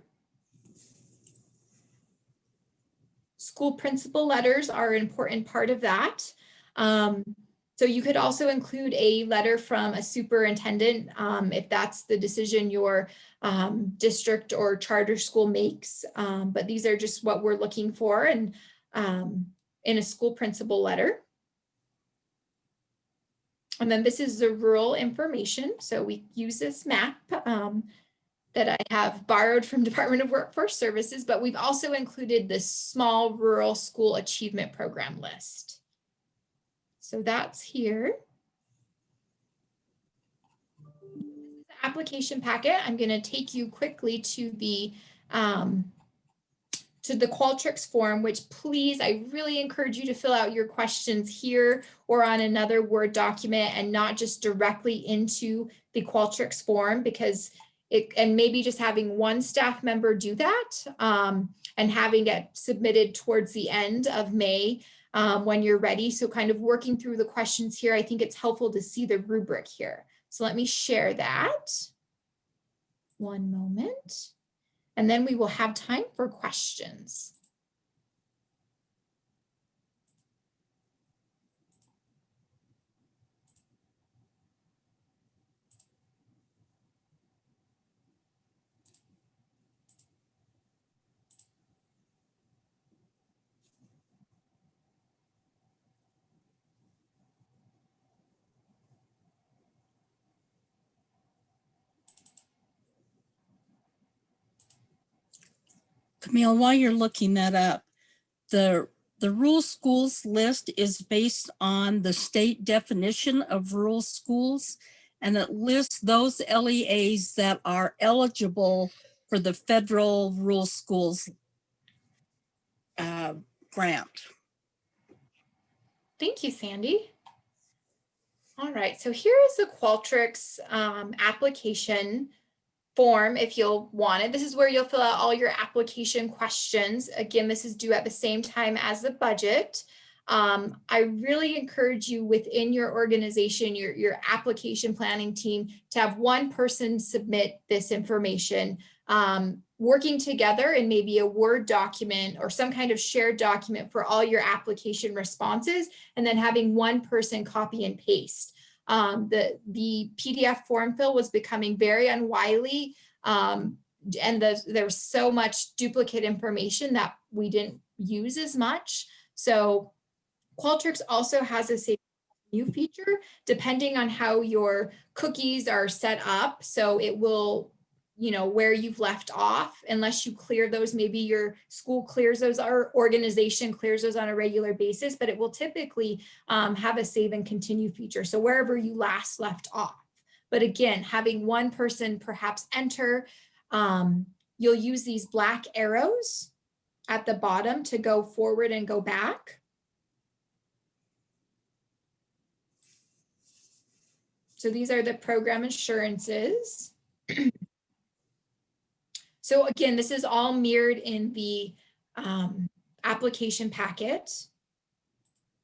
School principal letters are an important part of that. So you could also include a letter from a superintendent if that's the decision your district or charter school makes. But these are just what we're looking for and in a school principal letter. And then this is the rural information. So we use this map that I have borrowed from Department of Workforce Services, but we've also included this small rural school achievement program list. So that's here. This is the application packet. I'm going to take you quickly to the Qualtrics form, which please, I really encourage you to fill out your questions here or on another Word document and not just directly into the Qualtrics form, because and maybe just having one staff member do that and having it submitted towards the end of May when you're ready. So kind of working through the questions here, I think it's helpful to see the rubric here. So let me share that. One moment. And then we will have time for questions. Camille, while you're looking that up, the rural schools list is based on the state definition of rural schools, and it lists those LEAs that are eligible for the federal rural schools grant. Thank you, Sandy. All right, so here is the Qualtrics application form if you'll want it. This is where you'll fill out all your application questions. Again, this is due at the same time as the budget. I really encourage you within your organization, your application planning team, to have one person submit this information, working together in maybe a Word document or some kind of shared document for all your application responses, and then having one person copy and paste. The PDF form fill was becoming very unwieldy, and there's so much duplicate information that we didn't use as much. So Qualtrics also has a save new feature depending on how your cookies are set up. So it will, where you've left off, unless you clear those, maybe your school clears those, our organization clears those on a regular basis, but it will typically have a save and continue feature. So wherever you last left off. But again, having one person perhaps enter, you'll use these black arrows at the bottom to go forward and go back. So these are the program assurances. So again, this is all mirrored in the application packet.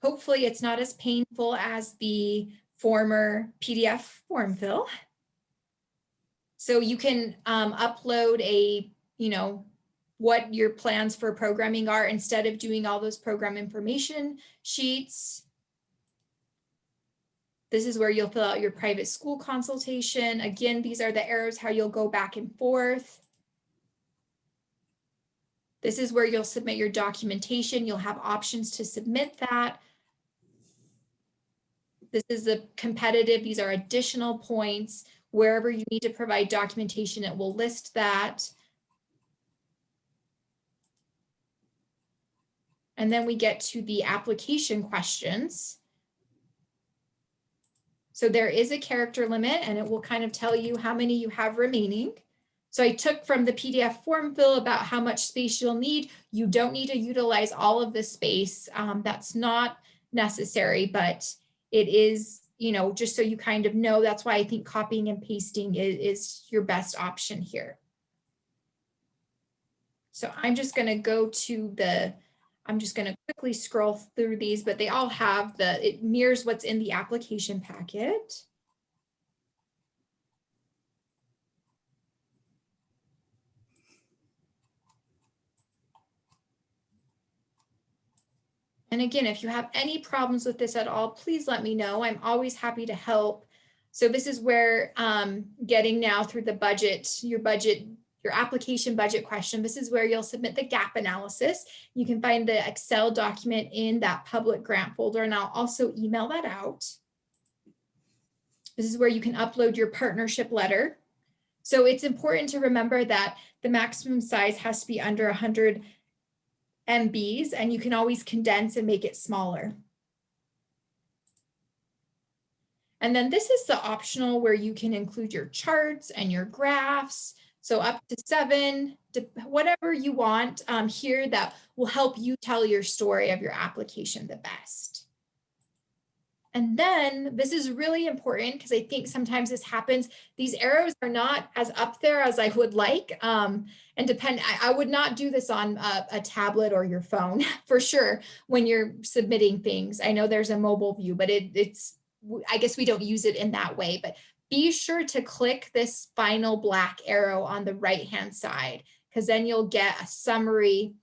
Hopefully it's not as painful as the former PDF form fill. So you can upload what your plans for programming are instead of doing all those program information sheets. This is where you'll fill out your private school consultation. Again, these are the arrows, how you'll go back and forth. This is where you'll submit your documentation. You'll have options to submit that. This is the competitive. These are additional points. Wherever you need to provide documentation, it will list that. And then we get to the application questions. So there is a character limit, and it will kind of tell you how many you have remaining. So I took from the PDF form fill about how much space you'll need. You don't need to utilize all of the space. That's not necessary, but it is, you know, just so you kind of know. That's why I think copying and pasting is your best option here. So I'm just going to go to the, I'm just going to quickly scroll through these, but they all have it mirrors what's in the application packet. And again, if you have any problems with this at all, please let me know. I'm always happy to help. So this is where getting now through the budget, your application budget question, this is where you'll submit the gap analysis. You can find the Excel document in that public grant folder, and I'll also email that out. This is where you can upload your partnership letter. So it's important to remember that the maximum size has to be under 100 MBs, and you can always condense and make it smaller. And then this is the optional where you can include your charts and your graphs. So up to 7, whatever you want here that will help you tell your story of your application the best. And then this is really important because I think sometimes this happens. These arrows are not as up there as I would like. And I would not do this on a tablet or your phone for sure when you're submitting things. I know there's a mobile view, but I guess we don't use it in that way. But be sure to click this final black arrow on the right-hand side, because then you'll get a summary.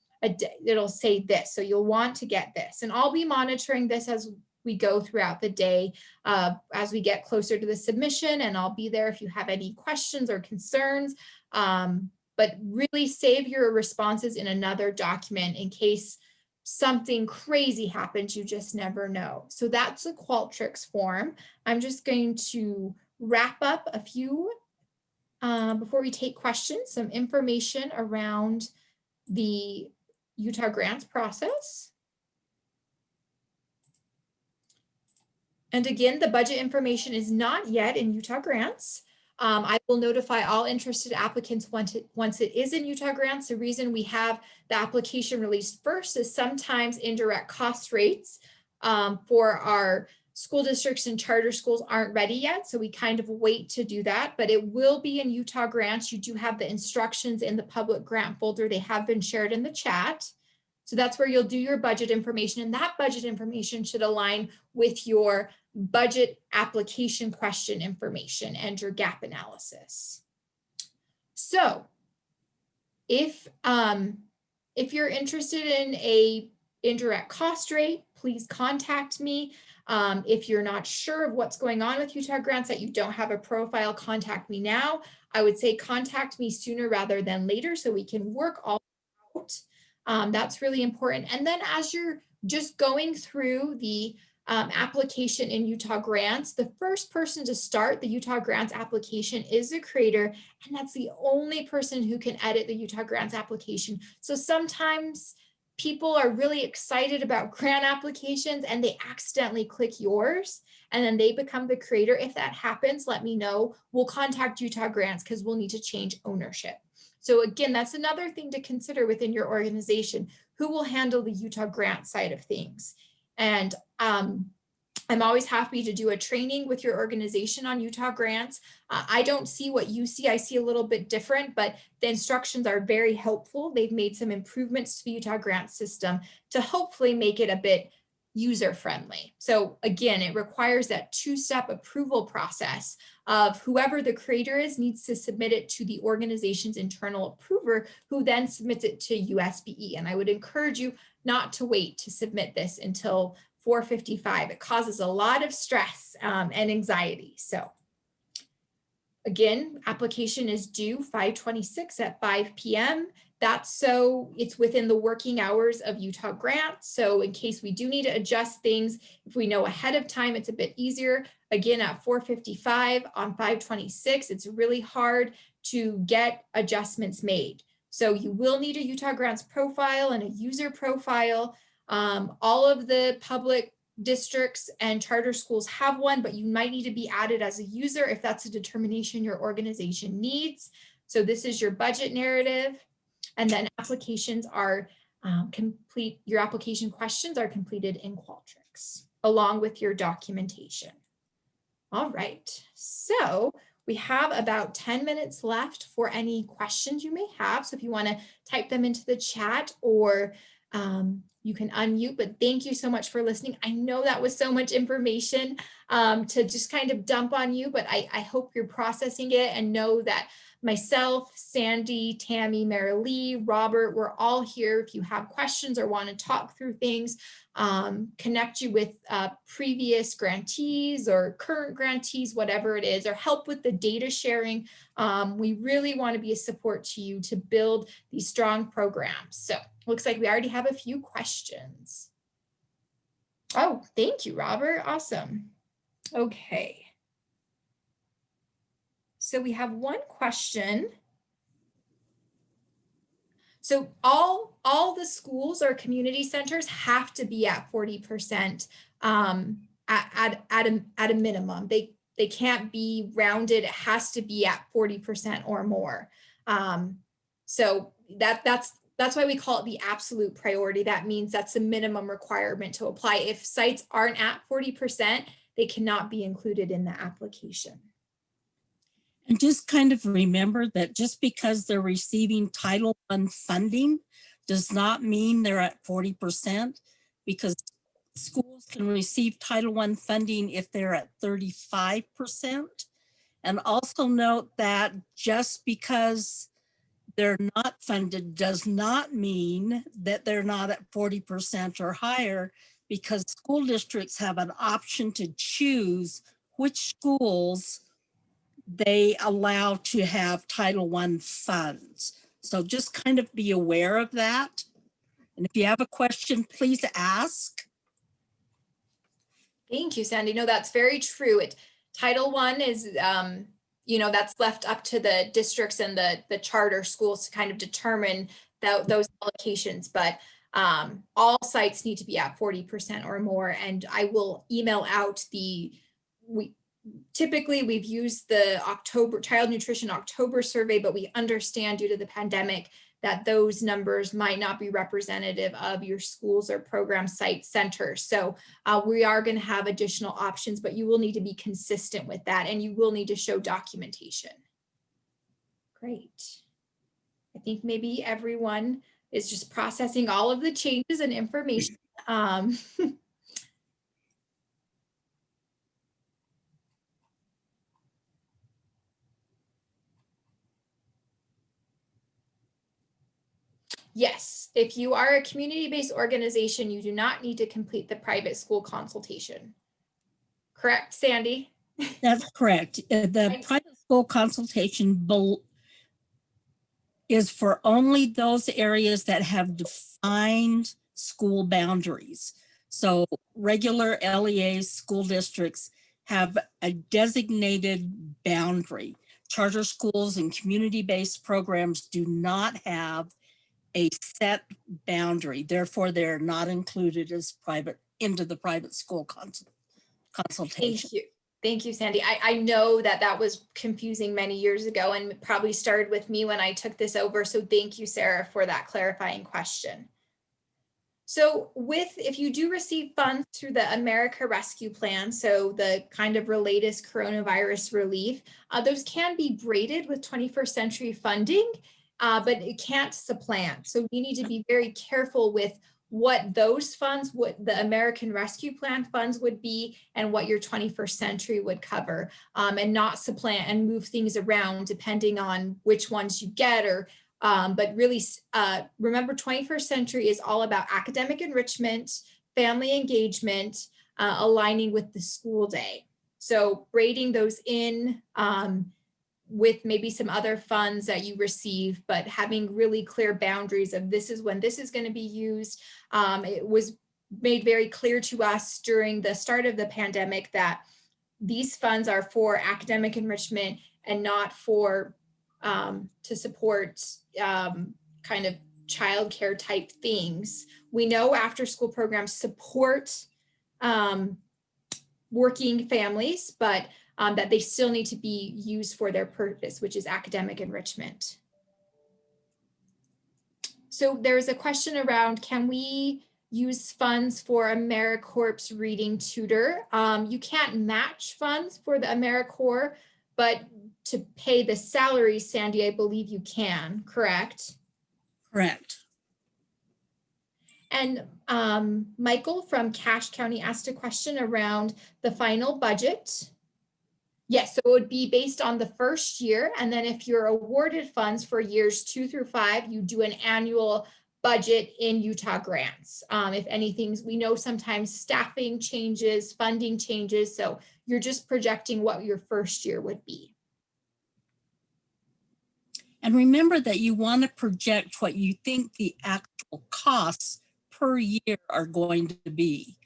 It'll say this. So you'll want to get this. And I'll be monitoring this as we go throughout the day as we get closer to the submission, and I'll be there if you have any questions or concerns. But really save your responses in another document in case something crazy happens. You just never know. So that's a Qualtrics form. I'm just going to wrap up a few before we take questions, some information around the Utah grants process. And again, the budget information is not yet in Utah grants. I will notify all interested applicants once it is in Utah grants. The reason we have the application released first is sometimes indirect cost rates for our school districts and charter schools aren't ready yet. So we kind of wait to do that, but it will be in Utah grants. You do have the instructions in the public grant folder. They have been shared in the chat. So that's where you'll do your budget information, and that budget information should align with your budget application question information and your gap analysis. So if you're interested in a indirect cost rate, please contact me. If you're not sure of what's going on with Utah grants, that you don't have a profile, contact me now. I would say contact me sooner rather than later so we can work all out. That's really important. And then as you're just going through the application in Utah grants, the first person to start the Utah grants application is the creator, and that's the only person who can edit the Utah grants application. So sometimes people are really excited about grant applications and they accidentally click yours and then they become the creator. If that happens, let me know. We'll contact Utah grants because we'll need to change ownership. So again, that's another thing to consider within your organization. Who will handle the Utah grant side of things? And I'm always happy to do a training with your organization on Utah grants. I don't see what you see. I see a little bit different, but the instructions are very helpful. They've made some improvements to the Utah grant system to hopefully make it a bit user-friendly. So again, it requires that two-step approval process of whoever the creator is needs to submit it to the organization's internal approver, who then submits it to USBE. And I would encourage you not to wait to submit this until 4:55. It causes a lot of stress and anxiety. So again, application is due 5/26 at 5 p.m. That's so it's within the working hours of Utah grants. So in case we do need to adjust things, if we know ahead of time, it's a bit easier. Again, at 4:55 on 5/26, it's really hard to get adjustments made. So you will need a Utah grants profile and a user profile. All of the public districts and charter schools have one, but you might need to be added as a user if that's a determination your organization needs. So this is your budget narrative. And then applications are complete, your application questions are completed in Qualtrics along with your documentation. All right, so we have about 10 minutes left for any questions you may have. So if you want to type them into the chat, or you can unmute, but thank you so much for listening. I know that was so much information to just kind of dump on you, but I hope you're processing it and know that myself, Sandy, Tammy, Marilee, Robert, we're all here. If you have questions or want to talk through things, connect you with previous grantees or current grantees, whatever it is, or help with the data sharing. We really want to be a support to you to build these strong programs. So looks like we already have a few questions. Oh, thank you, Robert. Awesome. Okay. So we have one question. So all the schools or community centers have to be at 40% at a minimum. They can't be rounded. It has to be at 40% or more. So that's why we call it the absolute priority. That means that's a minimum requirement to apply. If sites aren't at 40%, they cannot be included in the application. And just kind of remember that just because they're receiving Title I funding does not mean they're at 40%, because schools can receive Title I funding if they're at 35%. And also note that just because they're not funded does not mean that they're not at 40% or higher, because school districts have an option to choose which schools they allow to have Title I funds. So just kind of be aware of that. And if you have a question, please ask. Thank you, Sandy. No, that's very true. Title I is, that's left up to the districts and the charter schools to kind of determine those allocations. But all sites need to be at 40% or more. And I will email out typically we've used the October Child Nutrition October survey, but we understand due to the pandemic that those numbers might not be representative of your schools or program site centers. So we are going to have additional options, but you will need to be consistent with that, and you will need to show documentation. Great. I think maybe everyone is just processing all of the changes and information. Yes, if you are a community-based organization, you do not need to complete the private school consultation. Correct, Sandy? That's correct. The private school consultation is for only those areas that have defined school boundaries. So regular LEA school districts have a designated boundary. Charter schools and community-based programs do not have a set boundary. Therefore, they're not included as into the private school consultation. Thank you. Thank you, Sandy. I know that was confusing many years ago, and probably started with me when I took this over. So thank you, Sarah, for that clarifying question. So if you do receive funds through the America Rescue Plan, so the kind of latest coronavirus relief, those can be braided with 21st century funding. But it can't supplant. So you need to be very careful with what those funds, what the American Rescue Plan funds would be, and what your 21st century would cover, and not supplant and move things around depending on which ones you get. But really, remember, 21st century is all about academic enrichment, family engagement, aligning with the school day. So braiding those in with maybe some other funds that you receive, but having really clear boundaries of this is when this is going to be used. It was made very clear to us during the start of the pandemic that these funds are for academic enrichment and not for to support kind of childcare type things. We know after school programs support working families, but that they still need to be used for their purpose, which is academic enrichment. So there's a question around, can we use funds for AmeriCorps reading tutor? You can't match funds for the AmeriCorps, but to pay the salary, Sandy, I believe you can, correct? Correct. And Michael from Cache County asked a question around the final budget. Yes, so it would be based on the first year. And then if you're awarded funds for years 2 through 5, you do an annual budget in Utah grants. If anything, we know sometimes staffing changes, funding changes. So you're just projecting what your first year would be. And remember that you want to project what you think the actual costs per year are going to be.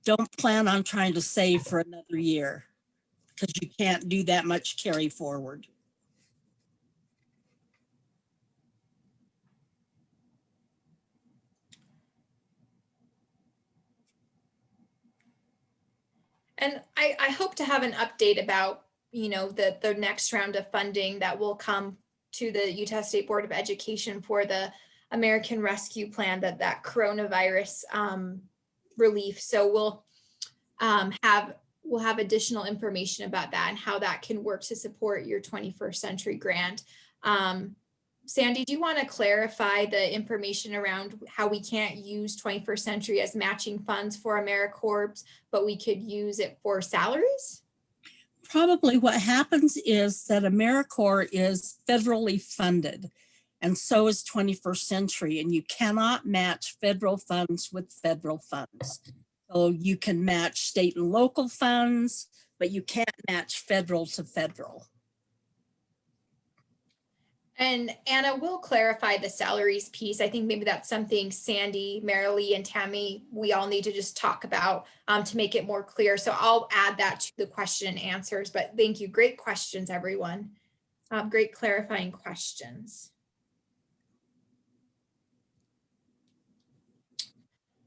Don't plan on trying to save for another year because you can't do that much carry forward. And I hope to have an update about, you know, the next round of funding that will come to the Utah State Board of Education for the American Rescue Plan, that coronavirus relief. So we'll have additional information about that and how that can work to support your 21st Century Grant. Sandy, do you want to clarify the information around how we can't use 21st Century as matching funds for AmeriCorps, but we could use it for salaries? Probably what happens is that AmeriCorps is federally funded, and so is 21st Century, and you cannot match federal funds with federal funds. So you can match state and local funds, but you can't match federal to federal. And Anna will clarify the salaries piece. I think maybe that's something Sandy, Marilee, and Tammy, we all need to just talk about to make it more clear. So I'll add that to the question and answers, but thank you. Great questions, everyone. Great clarifying questions.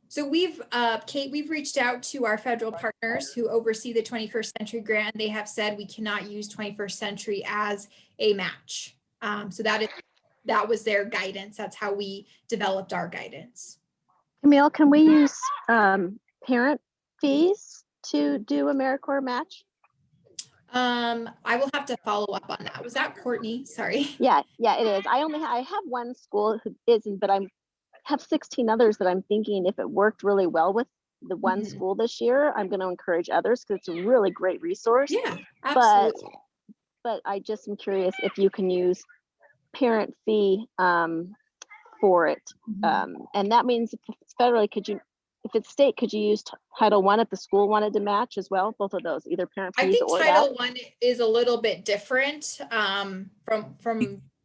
So we've, Kate, we've reached out to our federal partners who oversee the 21st Century Grant. They have said we cannot use 21st Century as a match. So that was their guidance. That's how we developed our guidance. Camille, can we use parent fees to do AmeriCorps match? I will have to follow up on that. Was that Courtney? Sorry. Yeah, it is. I have one school who isn't, but I have 16 others that I'm thinking if it worked really well with the one school this year, I'm going to encourage others because it's a really great resource. Yeah, absolutely. But I just am curious if you can use parent fee for it. And that means if it's federally, if it's state, could you use Title I if the school wanted to match as well? Both of those, either parent fees or that? I think Title I is a little bit different from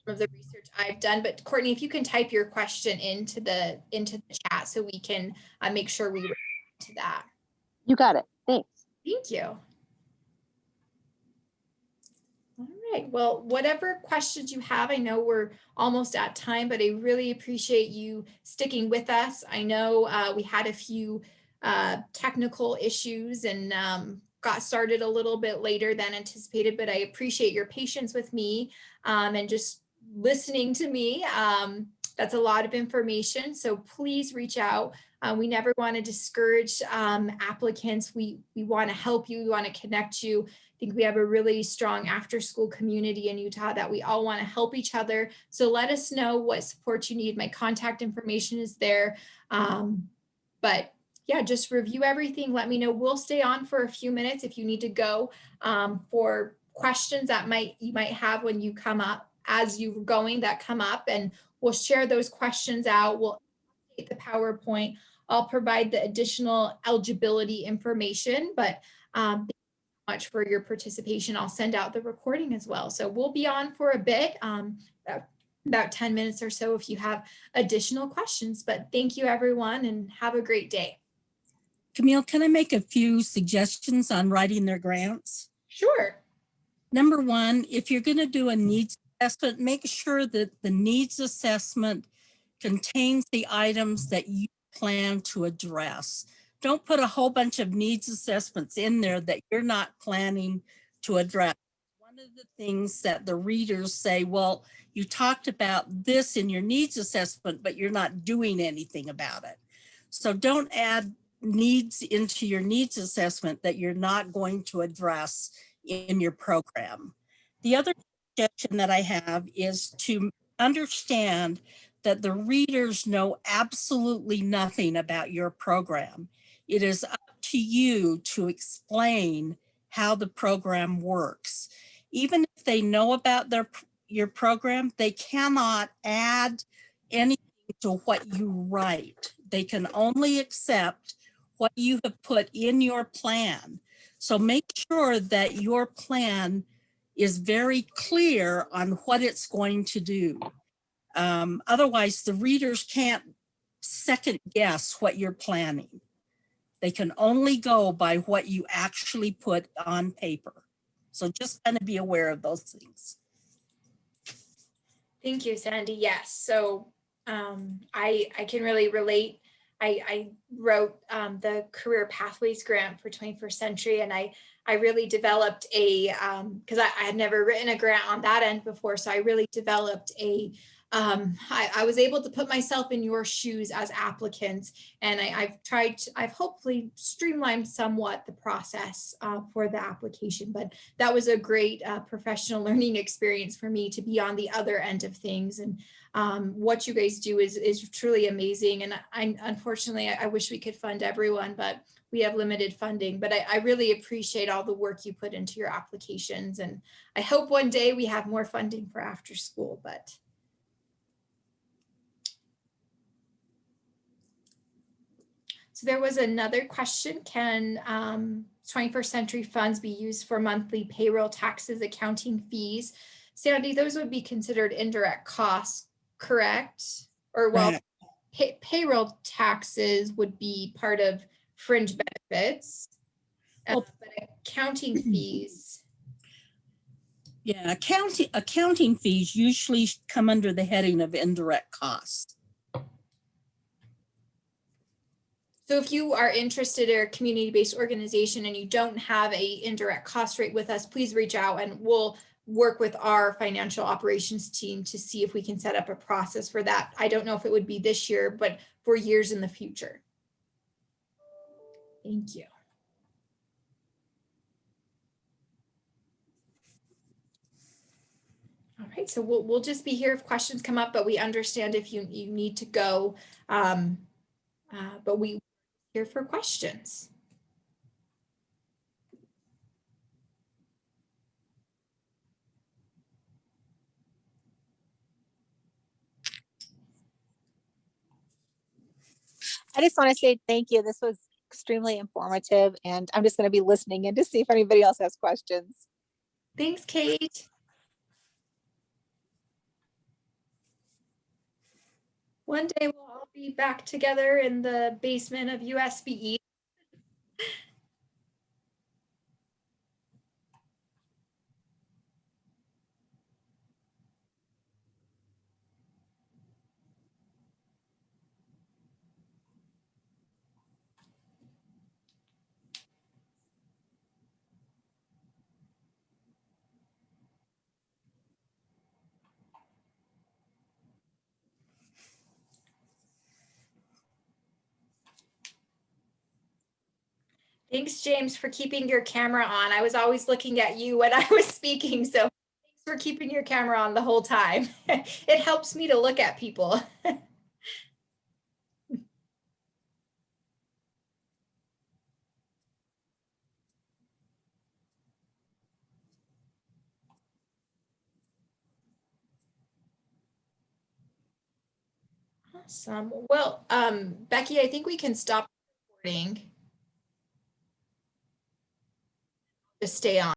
the research I've done. But Courtney, if you can type your question into the chat so we can make sure we respond to that. You got it. Thanks. Thank you. All right. Well, whatever questions you have, I know we're almost at time, but I really appreciate you sticking with us. I know we had a few technical issues and got started a little bit later than anticipated, but I appreciate your patience with me and just listening to me. That's a lot of information. So please reach out. We never want to discourage applicants. We want to help you. We want to connect you. I think we have a really strong after school community in Utah that we all want to help each other. So let us know what support you need. My contact information is there. But yeah, just review everything. Let me know. We'll stay on for a few minutes if you need to go for questions that you might have when you come up as you're going that come up, and we'll share those questions out. We'll update the PowerPoint. I'll provide the additional eligibility information, but much for your participation. I'll send out the recording as well. So we'll be on for a bit, about 10 minutes or so if you have additional questions. But thank you, everyone, and have a great day. Camille, can I make a few suggestions on writing their grants? Sure. Number one, if you're going to do a needs assessment, make sure that the needs assessment contains the items that you plan to address. Don't put a whole bunch of needs assessments in there that you're not planning to address. One of the things that the readers say, well, you talked about this in your needs assessment, but you're not doing anything about it. So don't add needs into your needs assessment that you're not going to address in your program. The other suggestion that I have is to understand that the readers know absolutely nothing about your program. It is up to you to explain how the program works. Even if they know about your program, they cannot add anything to what you write. They can only accept what you have put in your plan. So make sure that your plan is very clear on what it's going to do. Otherwise, the readers can't second guess what you're planning. They can only go by what you actually put on paper. So just kind of be aware of those things. Thank you, Sandy. Yes. So I can really relate. I wrote the Career Pathways Grant for 21st Century, and I really developed a, because I had never written a grant on that end before, so I really developed a, I was able to put myself in your shoes as applicants, and I've hopefully streamlined somewhat the process for the application, but that was a great professional learning experience for me to be on the other end of things. And what you guys do is truly amazing. And unfortunately, I wish we could fund everyone, but we have limited funding. But I really appreciate all the work you put into your applications. And I hope one day we have more funding for after school. But so there was another question. Can 21st Century funds be used for monthly payroll taxes, accounting fees? Sandy, those would be considered indirect costs, correct? Or well, payroll taxes would be part of fringe benefits, but accounting fees. Yeah, accounting fees usually come under the heading of indirect costs. So if you are interested in a community-based organization and you don't have a indirect cost rate with us, please reach out and we'll work with our financial operations team to see if we can set up a process for that. I don't know if it would be this year, but for years in the future. Thank you. All right, so we'll just be here if questions come up, but we understand if you need to go, but we here for questions. I just want to say thank you. This was extremely informative, and I'm just going to be listening in to see if anybody else has questions. Thanks, Kate. One day we'll all be back together in the basement of USBE. Thanks, James, for keeping your camera on. I was always looking at you when I was speaking, so thanks for keeping your camera on the whole time. It helps me to look at people. Awesome. Well, Becky, I think we can stop recording. to stay on.